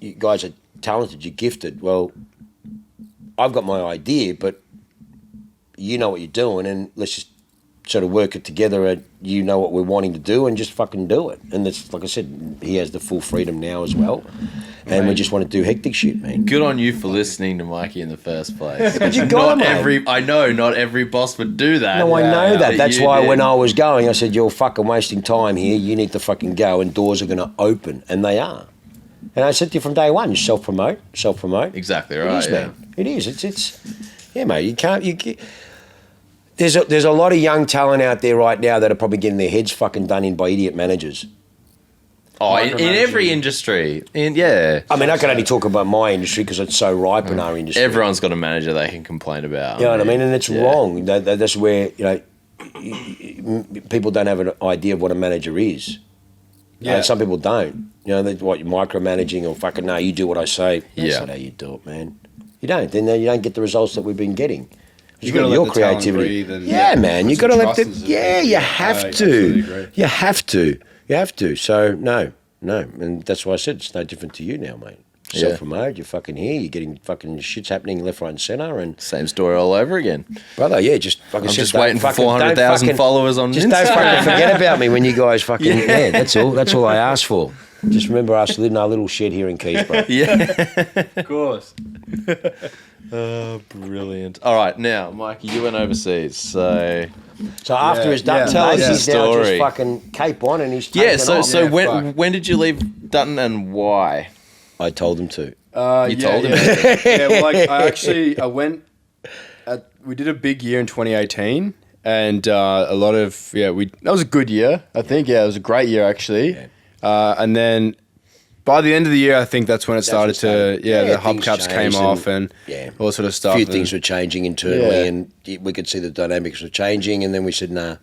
you guys are talented, you're gifted. Well, I've got my idea, but you know what you're doing, and let's just sort of work it together. And you know what we're wanting to do, and just fucking do it. And that's like I said, he has the full freedom now as well, and we just want to do hectic shit, man. Good on you for listening to Mikey in the first place. But you got him, I know not every boss would do that. No, I know that. That's you why did. when I was going, I said, you're fucking wasting time here. You need to fucking go, and doors are going to open, and they are. And I said to you from day one, you self-promote. Exactly It right. is, man. It is. It's yeah, mate. You can't. There's a lot of young talent out there right now that are probably getting their heads fucking done in by idiot managers. Oh, in every industry. Yeah. I mean, I can only talk about my industry because it's so ripe in our industry. Everyone's got a manager they can complain about. You know what I mean? And it's wrong. That's where, people don't have an idea of what a manager is. Yeah. Some people don't. You're micromanaging or fucking, no, you do what I say. That's Yeah. not how you do it, man. You don't. Then you don't get the results that we've been getting. You gotta let the talent breathe and, yeah, man. You put got to some let the. trust in Yeah, it. you I have absolutely to. agree. You have to. So no, and that's why I said it's no different to you now, mate. Yeah. Self-promote. You're fucking here. You're getting fucking shits happening left, right, and centre. And Same story all over again. brother, yeah, just fucking. I'm just waiting for 400,000 followers on Just Insta. don't fucking forget about me when you guys fucking. Yeah, that's all. That's all I asked for. Just remember us living our little shed here in Keysborough. Yeah. Of course. Oh, brilliant. All right, now, Mikey, you went overseas, so... So after his Dutton Tell us days, the he's now just story. fucking Cape on and he's Yeah, taken so off. so Yeah, when fuck. when did you leave Dutton and why? I told him to. You told him. Yeah, well, like, I went. We did a big year in 2018, and a lot of that was a good year. I think it was a great year actually. And then by the end of the year, I think that's when it started to, the things hubcaps came changed off and all that sort of stuff. A few things were changing internally, and we could see the dynamics were changing, and then we said, nah.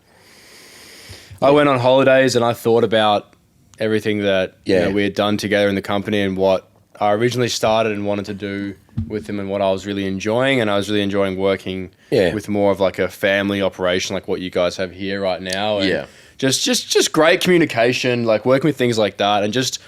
I went on holidays and I thought about everything that we had done together in the company and what I originally started and wanted to do with him and what I was really enjoying. And I was really enjoying working with more of like a family operation like what you guys have here right now. And just great communication, like working with things like that and just,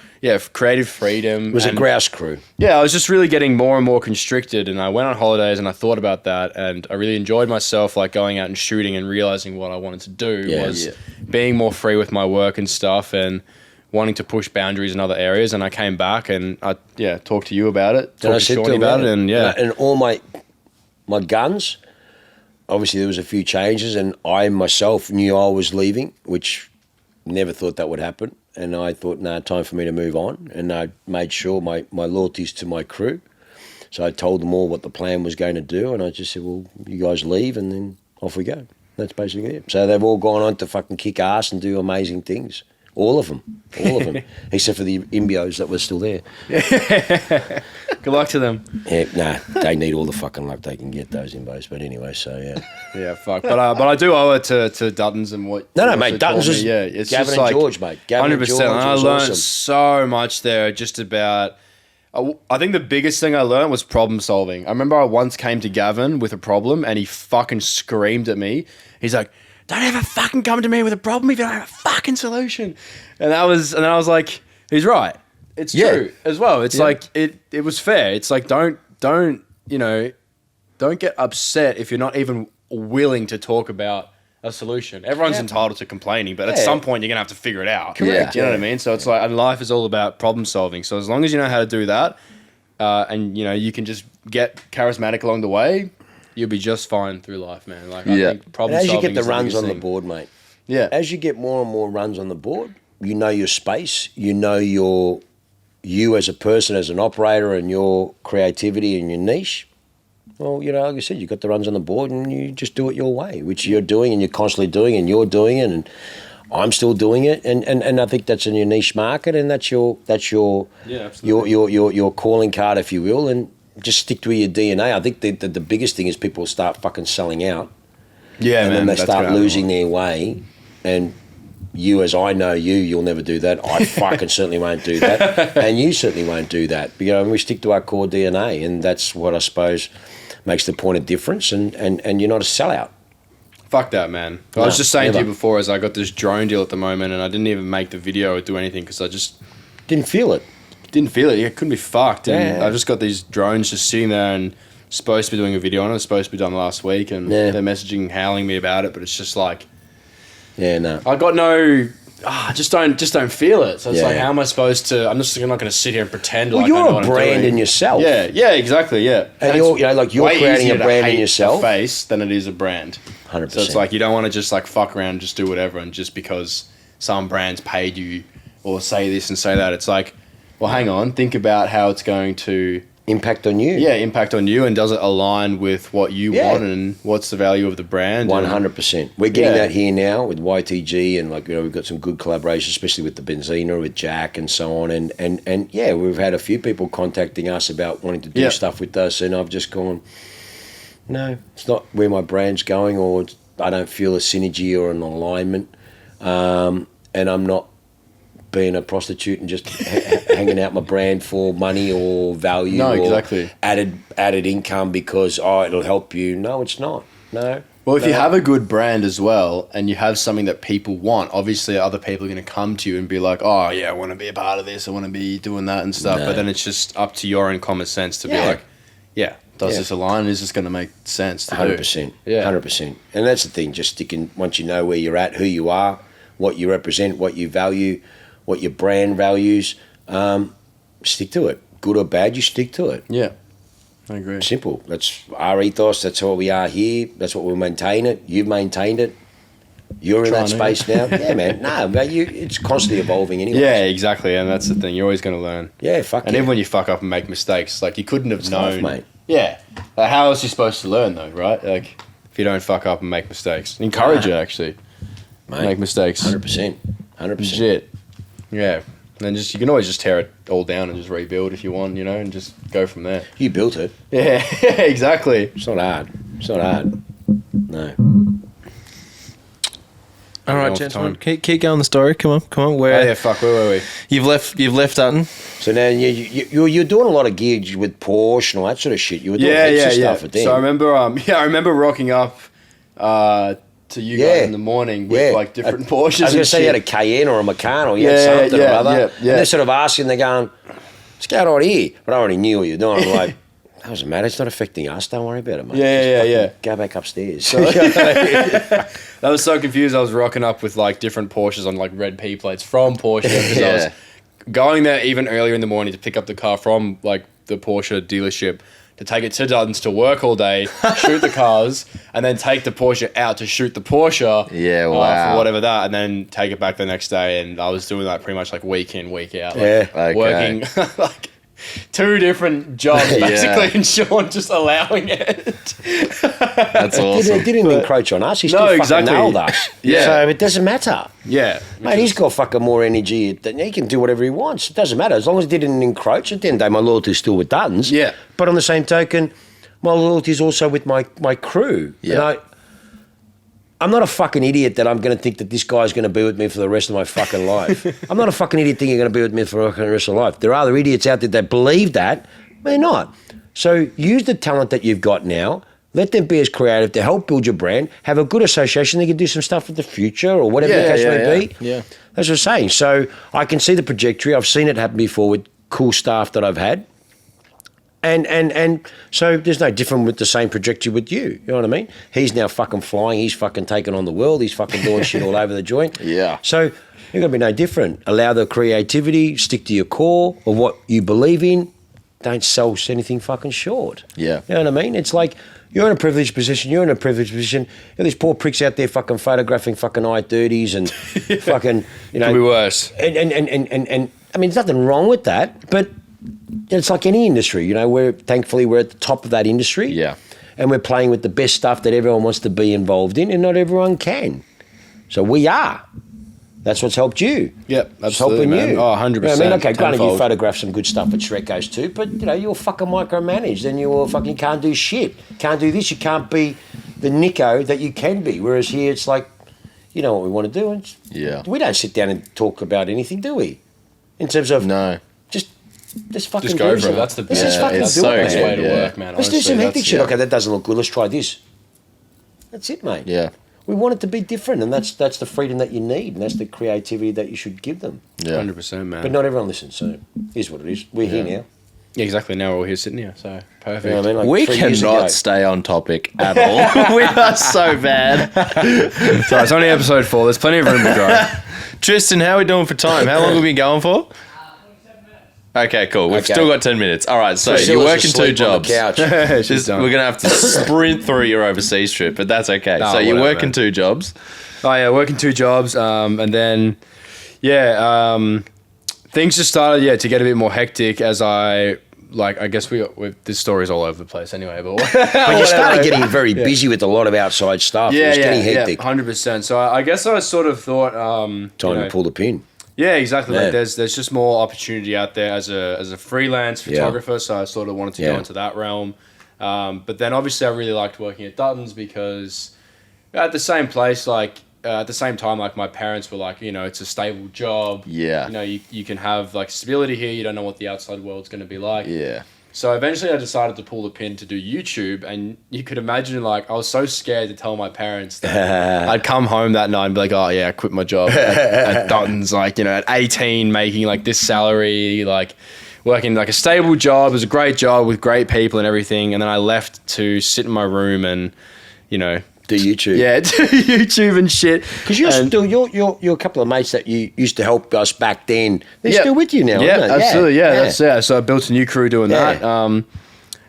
creative freedom. It was a grouse crew. Yeah, I was just really getting more and more constricted and I went on holidays and I thought about that and I really enjoyed myself, like going out and shooting and realizing what I wanted to do was being more free with my work and stuff and wanting to push boundaries in other areas. And I came back and I talked to you about it, talked to Shaun about it, and all my guns. Obviously, there was a few changes, and I myself knew I was leaving, which never thought that would happen. And I thought, time for me to move on. And I made sure my loyalties to my crew. So I told them all what the plan was going to do, and I just said, well, you guys leave, and then off we go. That's basically it. So they've all gone on to fucking kick ass and do amazing things. All of them, except for the imbios that were still there. Good luck to them. Yeah, they need all the fucking luck they can get, those imbos. But anyway, so yeah, fuck. But I do owe it to Duttons and what. No, mate, Duttons was it's Gavin just and like George, mate. Gavin 100%. And George and I learned awesome. so much there. Just about. I think the biggest thing I learned was problem solving. I remember I once came to Gavin with a problem and he fucking screamed at me. He's like, don't ever fucking come to me with a problem if you don't have a fucking solution. And then I was like, he's right. It's true as well. It's like it was fair. It's like don't get upset if you're not even willing to talk about a solution. Everyone's entitled to complaining, but at some point you're gonna have to figure it out. Correct. You know what I mean? So it's like, and life is all about problem solving. So as long as you know how to do that, and you can just get charismatic along the way, you'll be just fine through life, man. Like I think problem solving. As you get the is runs biggest on the thing. board, mate. Yeah. As you get more and more runs on the board, you know your space, you know you as a person, as an operator, and your creativity and your niche. Well, like I said, you got the runs on the board, and you just do it your way, which you're doing, and you're constantly doing, and you're doing it, and I'm still doing it, and I think that's in your niche market, and that's your calling card, if you will, and just stick to your DNA. I think the biggest thing is people start fucking selling out. Yeah, and man, then they start losing their way. And you, as I know you'll never do that. I fucking certainly won't do that. And you certainly won't do that. And we stick to our core DNA. And that's what I suppose makes the point of difference. And you're not a sellout. Fuck that, man. I was just saying to you before, as I got this drone deal at the moment, and I didn't even make the video or do anything because I just didn't feel it. It couldn't be fucked. And I've just got these drones just sitting there and supposed to be doing a video on it. It's supposed to be done last week, and they're messaging, howling me about it. But it's just like, I got no. Just don't feel it. So it's like, how am I supposed to? I'm not going to sit here and pretend like I know you're what a I'm brand doing. in yourself. Yeah, exactly. Yeah, and you're creating a brand in yourself. A face than it is a brand. 100%. So it's like you don't want to just like fuck around and just do whatever, and just because some brands paid you or say this and say that, it's like, well, hang on, think about how it's going to impact on you. Yeah, impact on you, and does it align with what you want, and what's the value of the brand? 100%. We're getting that here now with YTG, and we've got some good collaborations, especially with the Benzina, with Jack, and so on. And we've had a few people contacting us about wanting to do stuff with us, and I've just gone, no, it's not where my brand's going, or I don't feel a synergy or an alignment, and I'm not being a prostitute and just hanging out my brand for money or value or added income because it'll help you. No, it's not. No. Well, if you have a good brand as well and you have something that people want, obviously other people are going to come to you and be like, oh yeah, I want to be a part of this, I want to be doing that and stuff. But then it's just up to your own common sense to be like, does this align? Is this going to make sense to 100%. do? Yeah. 100%. And that's the thing, just sticking, once you know where you're at, who you are, what you represent, what you value, what your brand values, stick to it. Good or bad, you stick to it. Yeah, I agree. Simple. That's our ethos. That's how we are here. That's what we'll maintain it. You've maintained it. You're in that space now. Yeah, man. No, but it's constantly evolving anyway. Yeah, exactly. And that's the thing. You're always going to learn. Yeah, fuck And even when you fuck up and make mistakes, like you couldn't have known. Life, mate. Yeah. Like, how else are you supposed to learn though, right? Like if you don't fuck up and make mistakes. Encourage it, actually. Mate, make mistakes. 100%. 100%. Legit. Yeah. And then you can always just tear it all down and just rebuild if you want, and just go from there. You built it. Yeah, exactly. It's not hard. No. All right, gentlemen, keep going the story. Come on. Where were we? You've left Dutton. So now you're doing a lot of gigs with Porsche and all that sort of shit. You were doing heaps of stuff at them. So I remember rocking up to you guys in the morning with like different Porsches. I was going to say you had a Cayenne or a Macan or you had something or other. And they're sort of asking, they're going, let's go right here. But I already knew what you were doing. I'm like, that doesn't matter. It's not affecting us. Don't worry about it, mate. Yeah. Go back upstairs. So, I was so confused. I was rocking up with like different Porsches on like red P plates from Porsche because I was going there even earlier in the morning to pick up the car from like the Porsche dealership to take it to Dutton's to work all day, shoot the cars, and then take the Porsche out to shoot the Porsche. Yeah, wow. For whatever that, and then take it back the next day. And I was doing that pretty much like week in, week out. Working like 2 different jobs basically, and Shaun just allowing it. That's awesome. It didn't encroach on us. He still fucking nailed us. So it doesn't matter. Yeah. Mate, he's got fucking more energy than he can do whatever he wants. It doesn't matter. As long as it didn't encroach, at the end of the day, my loyalty is still with Dutton's. Yeah. But on the same token, my loyalty is also with my crew. Yeah. And I'm not a fucking idiot that I'm going to think that this guy's going to be with me for the rest of my fucking life. I'm not a fucking idiot thinking you're going to be with me for the rest of my life. There are other idiots out there that believe that. They're not. So use the talent that you've got now. Let them be as creative to help build your brand. Have a good association. They can do some stuff in the future or whatever the case may be. Yeah. That's what I'm saying. So I can see the trajectory. I've seen it happen before with cool staff that I've had. And so there's no different with the same trajectory with you. You know what I mean? He's now fucking flying. He's fucking taking on the world. He's fucking doing shit all over the joint. Yeah. So you're going to be no different. Allow the creativity. Stick to your core of what you believe in. Don't sell anything fucking short. Yeah. You know what I mean? It's like you're in a privileged position. You're in a privileged position. You know, these poor pricks out there fucking photographing fucking I-30s and fucking, you know. Could be worse. And I mean, there's nothing wrong with that, but it's like any industry, you know, thankfully we're at the top of that industry. Yeah. And we're playing with the best stuff that everyone wants to be involved in, and not everyone can. So we are. That's what's helped you. Yep, it's helping man. you. Oh, 100%. You know what I mean, okay, granted, you tenfold. photograph some good stuff at Shrek goes too, but, you know, you're fucking micromanaged and you're fucking can't do shit. Can't do this. You can't be the Nico that you can be. Whereas here it's like, you know what we want to do. And we don't sit down and talk about anything, do we? In terms of... No. Just fucking Just go do for it. it. That's the Let's just fucking it's do so it, best man. way to work, man. Let's do honestly. some hectic shit. Yeah. Okay, that doesn't look good. Let's try this. That's it, mate. Yeah. We want it to be different, and that's the freedom that you need, and that's the creativity that you should give them. Yeah. 100%, man. But not everyone listens, so here's what it is. We're here now. Yeah, exactly. Now we're all here sitting here, so perfect. You know what I mean? Like We 3 years ago. cannot stay on topic at all. We are so bad. So it's only episode 4. There's plenty of room to grow. Tristan, how are we doing for time? How long have we been going for? Okay, cool. We've Okay. still got 10 minutes. All right, so Priscilla's you're working 2 asleep on the jobs. couch. She's done. We're going to have to sprint through your overseas trip, but that's okay. No, so you're whatever, working man. 2 jobs. Oh yeah, working 2 jobs, and then things just started to get a bit more hectic as I guess this story's all over the place anyway, but But you started getting very busy with a lot of outside stuff. It was getting hectic. 100%. So I guess I sort of thought Time to pull the pin. Yeah, exactly. Yeah. Like there's just more opportunity out there as a freelance photographer, so I sort of wanted to go into that realm. But then obviously I really liked working at Dutton's because at the same place, at the same time, like my parents were like, you know, it's a stable job. Yeah. You know, you can have like stability here. You don't know what the outside world's going to be like. Yeah. So eventually I decided to pull the pin to do YouTube, and you could imagine, like, I was so scared to tell my parents that I'd come home that night and be like, oh yeah, I quit my job at Dutton's, like, you know, at 18, making like this salary, like working like a stable job. It was a great job with great people and everything. And then I left to sit in my room and, you know, Do YouTube. yeah, do YouTube and shit. Because you're a couple of mates that you used to help us back then. They're still with you now, Yeah, aren't they? absolutely. Yeah. So I built a new crew doing that.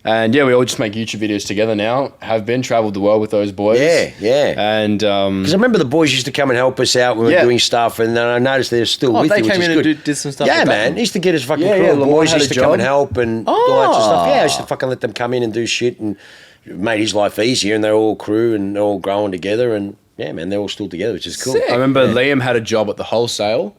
And we all just make YouTube videos together now. Have been traveled the world with those boys. Yeah. And Because I remember the boys used to come and help us out when we were doing stuff, and then I noticed they're still with they you, which came is in good. and did some stuff. Yeah, with man. that. He used to get his fucking Yeah, crew yeah, of Lamar boys had used a to come and job. help and all that sort of stuff. Yeah, I used to fucking let them come in and do shit, and it made his life easier, and they're all crew and they're all growing together, and yeah, man, they're all still together, which is cool. I remember Liam had a job at the wholesale,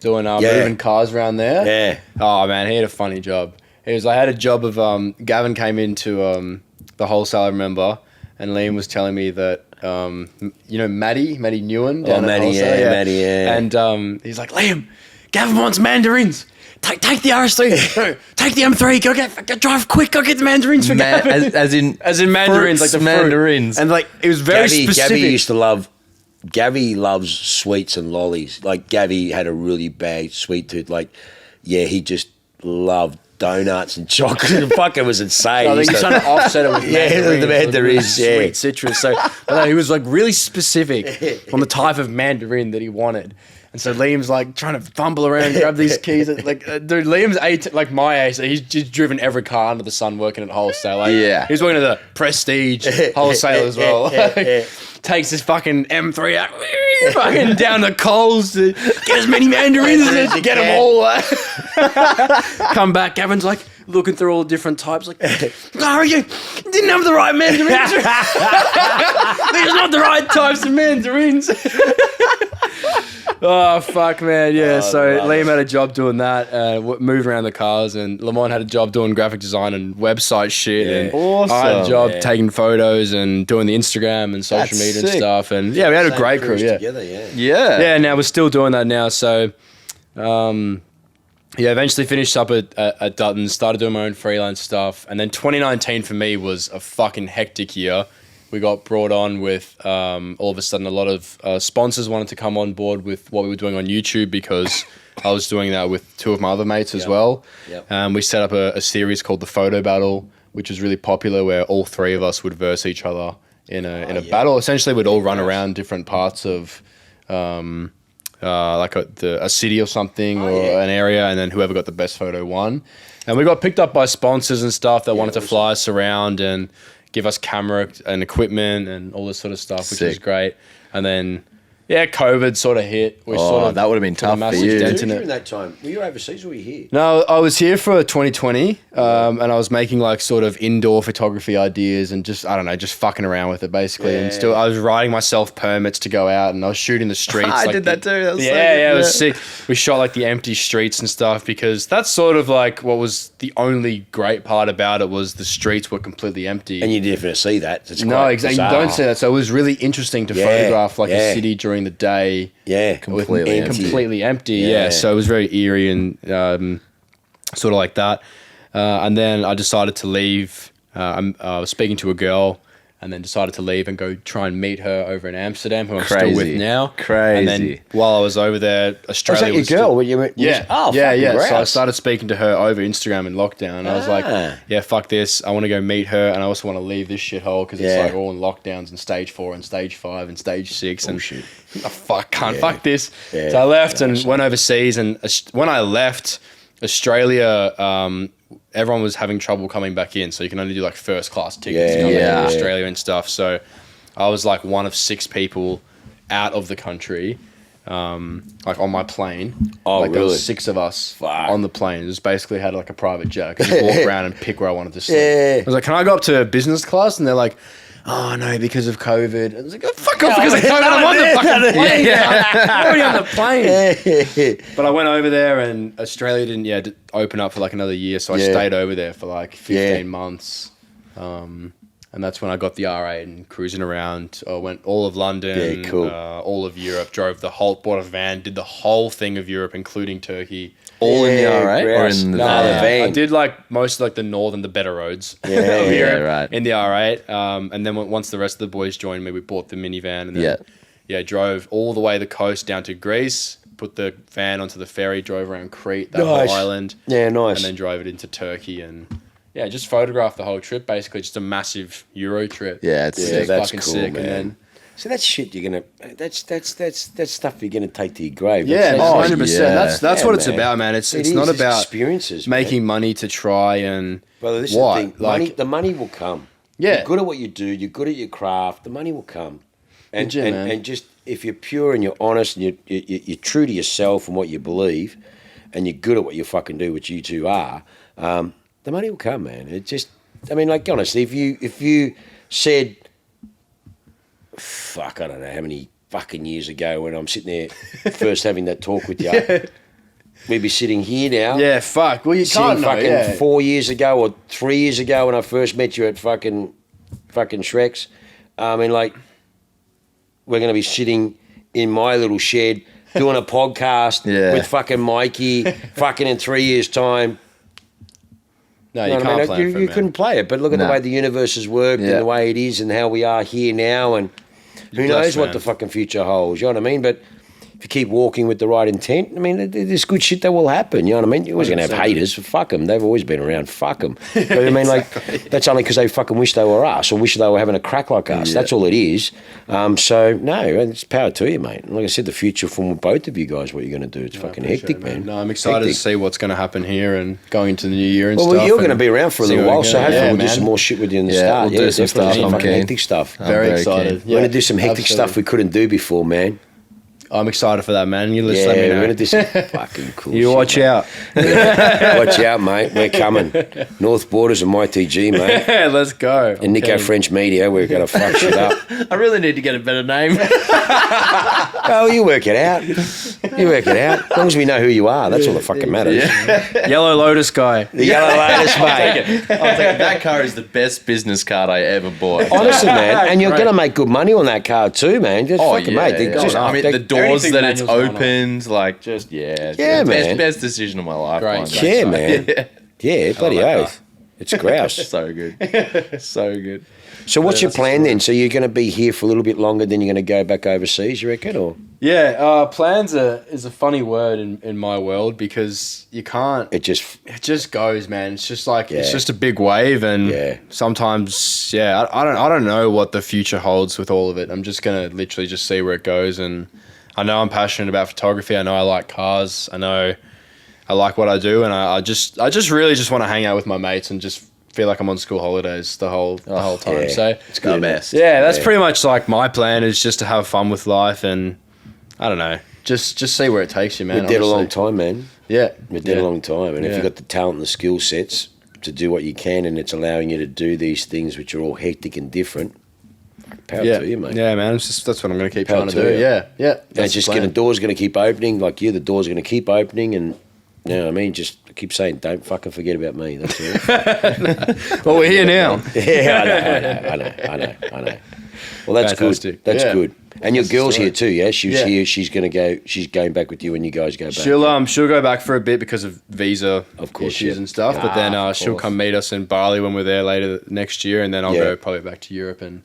doing moving cars around there. Yeah. Oh man, he had a funny job. I had a job of Gavin came into the wholesale, I remember, and Liam was telling me that Maddie Newen down at wholesale, Maddie, yeah. And he's like, Liam, Gavin wants mandarins. Take the RS3. No, take the M3. Go drive quick. Go get the mandarins for Gavin. As in mandarins, like the mandarins. Fruit. And like it was very specific. Gabby used to love. Gabby loves sweets and lollies. Like Gabby had a really bad sweet tooth. Like, yeah, he just loved donuts and chocolate. Fuck, it was insane. I think he's trying to offset it with the mandarins, yeah. Sweet citrus. So he was like really specific on the type of mandarin that he wanted. And so Liam's like trying to fumble around and grab these keys. Like, dude, Liam's like my age. So he's just driven every car under the sun working at wholesale. Like, he's working at the Prestige wholesale as well. Takes this fucking M3 out, fucking down the Coles to get as many mandarins as to get them all. Come back, Gavin's like looking through all the different types. Like, oh, you didn't have the right mandarins. These are not the right types of mandarins. Oh, fuck, man. Yeah, so Liam had a job doing that, moving around the cars, and Lamont had a job doing graphic design and website shit. Yeah. And Awesome. I had a job taking photos and doing the Instagram and social media and stuff. And yeah, we had a great crew, together, Yeah, now we're still doing that now. So, eventually finished up at Dutton, started doing my own freelance stuff. And then 2019 for me was a fucking hectic year. We got brought on with, all of a sudden, a lot of sponsors wanted to come on board with what we were doing on YouTube because I was doing that with two of my other mates as well. Yep. We set up a series called the Photo Battle, which was really popular, where all three of us would verse each other in a battle. Essentially, we'd all run around different parts of like a city or something an area, and then whoever got the best photo won. And we got picked up by sponsors and stuff that wanted to fly us around and give us camera and equipment and all this sort of stuff, which was great. And then, COVID sort of hit. That would have been tough for you. During that time, were you overseas or were you here? No, I was here for 2020, and I was making like sort of indoor photography ideas and just, I don't know, just fucking around with it basically. And still, I was writing myself permits to go out, and I was shooting the streets. I did that too. That was so good. It was sick. We shot like the empty streets and stuff because that's sort of like what was the only great part about it was the streets were completely empty. And you definitely see that. It's no, exactly. You don't see that. So it was really interesting to photograph like a city during the day. Yeah, completely empty. Yeah, so it was very eerie and sort of like that. And then I decided to leave. I was speaking to a girl, and then decided to leave and go try and meet her over in Amsterdam, who I'm still with now. Crazy. And then while I was over there, Australia was that your girl? Yeah. Oh, yeah. So I started speaking to her over Instagram in lockdown. And I was like, yeah, fuck this. I want to go meet her, and I also want to leave this shithole because it's like all in lockdowns and stage 4 and stage 5 and stage 6. And shit. Fuck this. Yeah. So I left and went overseas. And when I left Australia, everyone was having trouble coming back in, so you can only do like first class tickets coming to Australia and stuff. So I was like one of 6 people out of the country, like on my plane. Oh, like really? There was 6 of us on the plane. It just basically had like a private jet. I could just walk around and pick where I wanted to sleep. I was like, can I go up to business class? And they're like, oh no, because of COVID. I was like, oh, fuck off, because of COVID. I'm on the fucking plane. I'm already on the plane. But I went over there, and Australia didn't open up for like another year, so I stayed over there for like 15 months. And that's when I got the R8 and cruising around. I went all of London, all of Europe, bought a van, did the whole thing of Europe, including Turkey. All in the R8 or in the van? I did like most of like the better roads. Right. In the R8. And then once the rest of the boys joined me, we bought the minivan and then drove all the way the coast down to Greece, put the van onto the ferry, drove around Crete, that whole island. Yeah, nice. And then drove it into Turkey and just photographed the whole trip, basically just a massive Euro trip. Yeah, it's sick. That's fucking cool, sick. man. And then so that's shit that's stuff you're gonna take to your grave. Yeah, That's 100%. That's what it's about, man. It's not about experiences, making money to try and brother, this is the thing. The money will come. Yeah. You're good at what you do, you're good at your craft, the money will come. And man. and just if you're pure and you're honest and you're true to yourself and what you believe, and you're good at what you fucking do, which you two are, the money will come, man. It just, I mean, like honestly, if you said, fuck, I don't know how many fucking years ago when I'm sitting there first having that talk with you, we'd be sitting here now. Yeah, fuck. Well, you can't know, fucking 4 years ago or 3 years ago when I first met you at fucking Shrek's. I mean, like, we're going to be sitting in my little shed doing a podcast with fucking Mikey fucking in 3 years' time. No, you can't play it. You couldn't play it, but look at the way the universe has worked and the way it is and how we are here now, and who knows what the fucking future holds, you know what I mean? But if you keep walking with the right intent, I mean, there's good shit that will happen, you know what I mean? You're always going to have haters, fuck them, they've always been around, fuck them. But I mean, like, that's only because they fucking wish they were us or wish they were having a crack like us, that's all it is. So, no, it's power to you, mate. Like I said, the future from both of you guys, what you're going to do, it's fucking hectic, man. No, I'm excited to see what's going to happen here and going into the new year and stuff. Well, you're going to be around for a little while, so hopefully we'll do some more shit with you in the start. We'll do some stuff. Some fucking hectic stuff. Very excited. We're going to do some hectic stuff we couldn't do before, man. I'm excited for that, man. You listen to me we're now. going to do some fucking cool You shit, watch mate. out. Watch out, mate. We're coming. North Borders and YTG, mate. Yeah, let's go. And Nico French Media, we're going to fuck shit up. I really need to get a better name. Oh, you work it out. You work it out. As long as we know who you are, that's all that fucking matters. Yellow Lotus guy. The Yellow Lotus, mate. I'll take it. That car is the best business card I ever bought. Honestly, man. And you're going to make good money on that car too, man. Just fucking, mate. They just, I mean, the doors Anything that it's manuals on. opened, like, just, man. Best decision of my life. Great. Yeah, man. Yeah, bloody that oath. It's grouse. So good. So good. So what's your plan then? So you're going to be here for a little bit longer, then you're going to go back overseas, you reckon? Or Plans is a funny word in my world because you can't. it just Goes, man. It's just like it's just a big wave, and sometimes I don't know what the future holds with all of it. I'm just gonna literally just see where it goes, and I know I'm passionate about photography. I know I like cars. I know I like what I do, and I just really just want to hang out with my mates and just feel like I'm on school holidays the whole time. Yeah. So It's good. The best. yeah, that's pretty much like my plan is just to have fun with life, and I don't know, just see where it takes you, man. we're dead a long honestly. time, man. Yeah, We're dead a long time. And if you've got the talent and the skill sets to do what you can, and it's allowing you to do these things which are all hectic and different, power to you, mate. Yeah, man. That's what I'm going to keep Power trying to to do. you. Yeah. And That's it's just the the plan. door's going to keep opening. Like you, the door's going to keep opening. And, you know what I mean? Just keep saying, don't fucking forget about me. That's all. Well, we're here now. Yeah, I know. Well, that's Fantastic. good. That's Yeah. good. And your girl's story. here too, yeah? She was Yeah. here. She's going back with you when you guys go back. She'll go back for a bit because of visa course, issues yeah. and stuff. But then of she'll course. come meet us in Bali when we're there later next year, and then I'll Yeah. go probably back to Europe and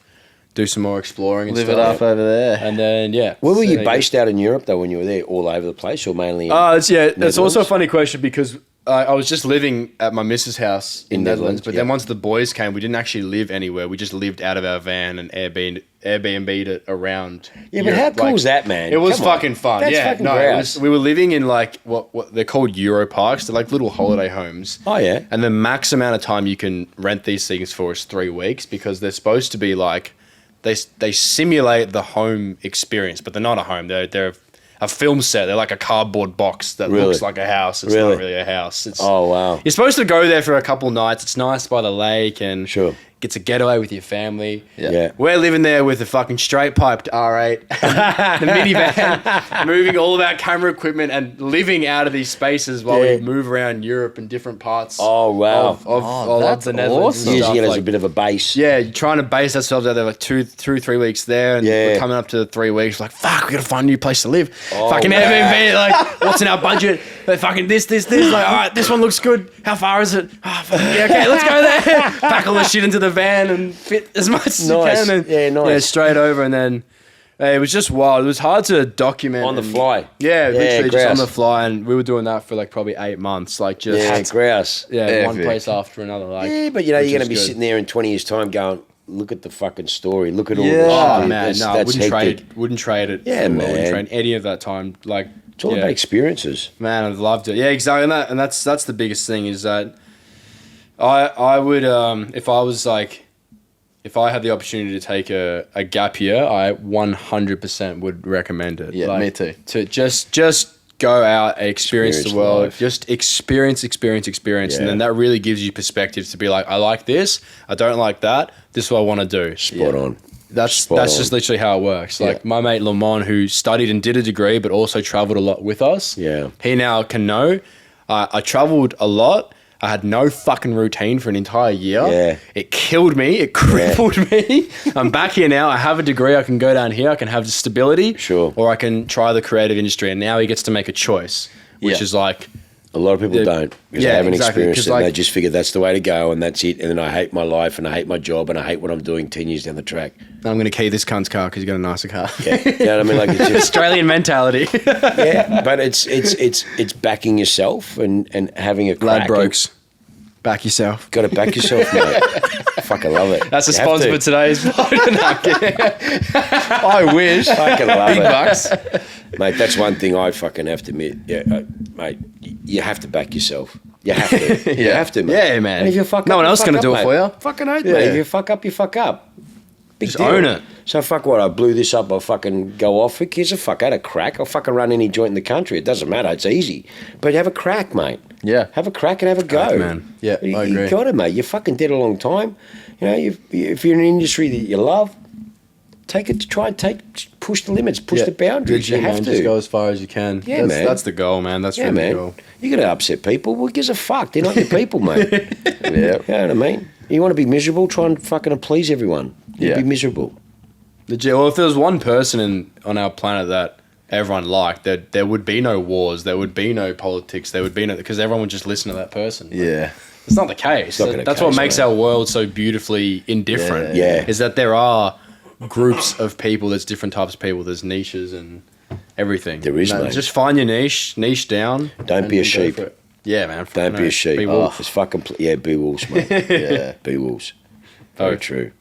do some more exploring and Live stuff. it up over there. And then Where were you So, based out in Europe though when you were there? All over the place or mainly? It's Netherlands? also a funny question because I was just living at my missus' house in Netherlands, but then yeah. once the boys came, we didn't actually live anywhere. We just lived out of our van and Airbnb'd it around. Yeah, but Europe. how cool is that, man? It was Come on. fucking fun. That's yeah, fucking no, grouse. we were living in like what they're called Euro parks. They're like little holiday homes. Oh, yeah. And the max amount of time you can rent these things for is 3 weeks because they're supposed to be like they simulate the home experience, but they're not a home. They're a film set. They're like a cardboard box that Really? looks like a house. It's Really? not really a house. It's Oh, wow. You're supposed to go there for a couple nights. It's nice by the lake and Sure. gets a getaway with your family. Yeah. We're living there with a fucking straight piped R8, the minivan, moving all of our camera equipment and living out of these spaces while Yeah. we move around Europe in different parts. Oh, wow. Of that's the Netherlands. awesome. and Using stuff, it as a like- bit of a base. yeah, you're trying to base ourselves out there like 3 weeks there, and Yeah. we're coming up to 3 weeks. Like, fuck, we gotta find a new place to live. Fucking wow. Airbnb, like, what's in our budget? Like, fucking this. Like, all right, this one looks good. How far is it? Oh, fuck, yeah, okay, let's go there. Pack all the shit into the van and fit as much as Nice. you can. And, Yeah, nice. Yeah, straight over, and then it was just wild. It was hard to document On the and- fly. Yeah, literally just on grouse. the fly, and we were doing that for like probably 8 months. Like just Yeah, grouse. one Epic. place after another. Like, Yeah, but you know, which you're going is to be good. sitting there in 20 years' time going, look at the fucking story. Look at all Yeah. this Oh shit. man, That's no, wouldn't hectic. trade it. Yeah, for the world. man. Wouldn't trade any of that time. Like, It's all yeah. about experiences. Man, I've loved it. Yeah, exactly. And that's the biggest thing is that I would if I had the opportunity to take a gap year, I 100% would recommend it. Yeah, Like, me too. To just go out, experience the world, life. just experience, and then that really gives you perspective to be like, I like this, I don't like that. This is what I want to do. Spot on. That's just literally how it works. Like my mate Lamont, who studied and did a degree, but also traveled a lot with us. Yeah. He now can know. I traveled a lot. I had no fucking routine for an entire year. Yeah. It killed me. It crippled me. I'm back here now. I have a degree. I can go down here. I can have the stability. Sure. Or I can try the creative industry. And now he gets to make a choice, which is like... A lot of people don't because they haven't experienced it. Like, they just figure that's the way to go and that's it. And then I hate my life and I hate my job and I hate what I'm doing 10 years down the track. I'm going to key this cunt's car because he's got a nicer car. Yeah. You know what I mean? Like it's just, Australian mentality. yeah, but it's backing yourself and having a crack. Ladbrokes. Back yourself. Got to back yourself, mate. Fucking love it. That's a sponsor for today's pod. I wish. Fucking love Big it. bucks. Mate, that's one thing I fucking have to admit. Yeah, mate, you have to back yourself. You have to. You have to, mate. Yeah, man. And if you fuck No up, one you else fuck gonna up, do it mate. for you. Fucking oath, Yeah. mate. If you fuck up, you fuck up. Big Just deal. own it. So fuck what, I blew this up, I'll fucking go off. Who gives a fuck? I had a crack. I'll fucking run any joint in the country. It doesn't matter. It's easy. But have a crack, mate. Yeah. Have a crack and have a go. Crack, man. Yeah, I agree. You got it, mate. You're fucking dead a long time. You know, if you're in an industry that you love, push the limits, push the boundaries. Legit, you have man. to. Just go as far as you can. Yeah, man. That's the goal, man. That's really the goal. You're going to upset people. Well, who gives a fuck? They're not your people, mate. Yeah. You know what I mean? You want to be miserable? Try and fucking please everyone. You'll Yeah. be miserable. Legit. Well, if there was one person on our planet that everyone liked, there would be no wars. There would be no politics. There would be no... Because everyone would just listen to that person. Yeah. It's not the case. not the That's case, what makes mate. our world so beautifully indifferent. Yeah. Is that there are groups of people. There's different types of people. There's niches and everything. There is, mate. Just find your niche down. Don't and be a go sheep. for it. Yeah, man. Don't be a sheep. Be wolf. It's fucking... be wolves, mate. Yeah. Be wolves. Very Oh. true.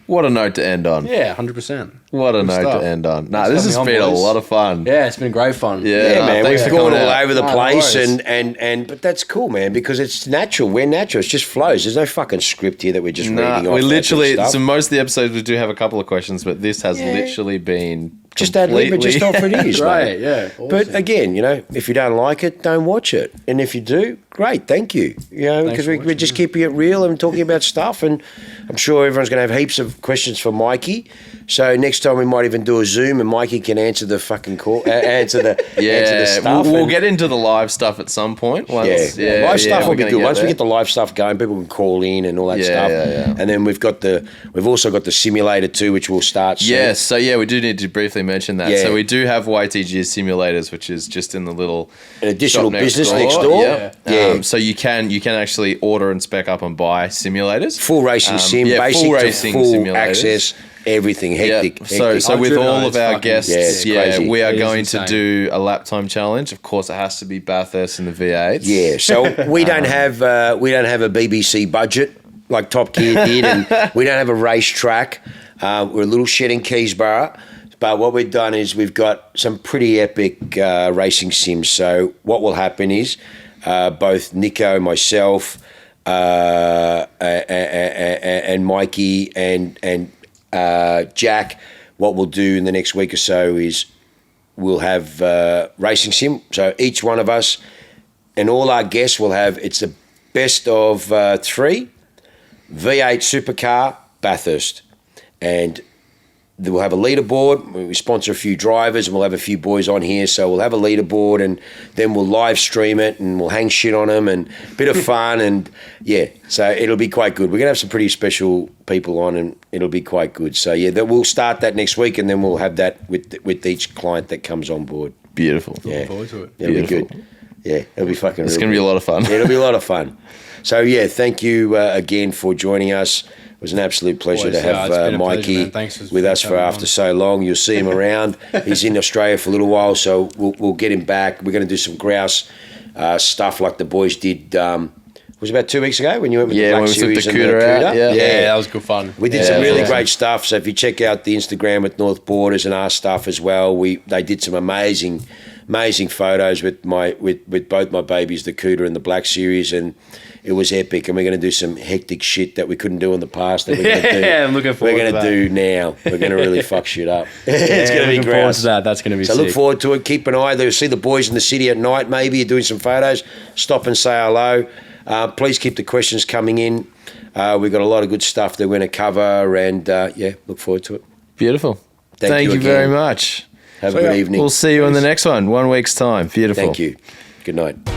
What a note to end on. Yeah, 100%. What a Good note stuff. to end on. Nah, Thanks this for has having me been on, a boys. lot of fun. Yeah, it's been great fun. Yeah. Yeah, no, man, thanks we've for gone coming all out. over the No place, worries. but that's cool, man, because it's natural. We're natural. It just flows. There's no fucking script here that we're just reading off. We that literally, stuff. so most of the episodes we do have a couple of questions, but this has Yeah. literally been just ad lib, but just off it is, Right, mate. yeah. But awesome. again, you know, if you don't like it, don't watch it. And if you do, great, thank you. You know, Thanks because for we're watching, just keeping it real and talking about stuff. And I'm sure everyone's going to have heaps of questions for Mikey. So next time we might even do a Zoom and Mikey can answer the fucking call, answer the stuff. we'll and- get into the live stuff at some point. Once, live stuff will we're be gonna good. get Once we there. get the live stuff going, people can call in and all that Yeah, stuff. yeah. And then we've also got the simulator too, which will start soon. Yes, so yeah, we do need to briefly mention that. Yeah. So we do have YTG simulators, which is just in the little An additional shop business next door. Yeah. Yeah. So you can actually order and spec up and buy simulators. Full racing sim, yeah, basic full to racing full simulators. access, everything hectic. Yeah. So hectic. with driven all on, of it's our fucking- guests, Yeah, it's crazy. we are It is going to insane. do a lap time challenge. Of course, it has to be Bathurst in the V8s. Yeah, so we don't have a BBC budget like Top Gear did, and we don't have a racetrack. We're a little shed in Keysborough, but what we've done is we've got some pretty epic racing sims. So what will happen is both Nico, myself, and Mikey and Jack, what we'll do in the next week or so is we'll have racing sim. So each one of us and all our guests will have, it's the best of 3 V8 supercar Bathurst. And we'll have a leaderboard. We sponsor a few drivers and we'll have a few boys on here. So we'll have a leaderboard and then we'll live stream it and we'll hang shit on them and a bit of fun. And yeah, so it'll be quite good. We're going to have some pretty special people on and it'll be quite good. So yeah, we'll start that next week and then we'll have that with each client that comes on board. Beautiful. Yeah. Looking forward to it. It'll be Beautiful. good. Yeah, it'll be fucking It's real going to be good. a lot of fun. Yeah, it'll be a lot of fun. So yeah, thank you again for joining us. It was an absolute pleasure Always, to have it's been a pleasure, Mikey man. Thanks for with us for having me after on. so long. You'll see him around. He's in Australia for a little while, so we'll get him back. We're going to do some grouse stuff like the boys did. Was it about 2 weeks ago when you went with the Yeah, Black when we took Series the and cooter out, yeah. Yeah, that was good fun. we did Yeah, some really yeah. great stuff. So if you check out the Instagram with North Borders and our stuff as well, they did some amazing amazing photos with both my babies, the Cooter and the Black Series, and it was epic. And we're going to do some hectic shit that we couldn't do in the past. That we're going to do. Yeah, I'm looking forward. We're going to do now. We're going to really fuck shit up. It's going to be looking great. forward to that. That's going to be So sick. look forward to it. Keep an eye there. See the boys in the city at night. Maybe you're doing some photos. Stop and say hello. Please keep the questions coming in. We've got a lot of good stuff that we're going to cover, and look forward to it. Beautiful. Thank you again. very much. Have a good evening. We'll see you on the next one. 1 week's time. Beautiful. Thank you. Good night.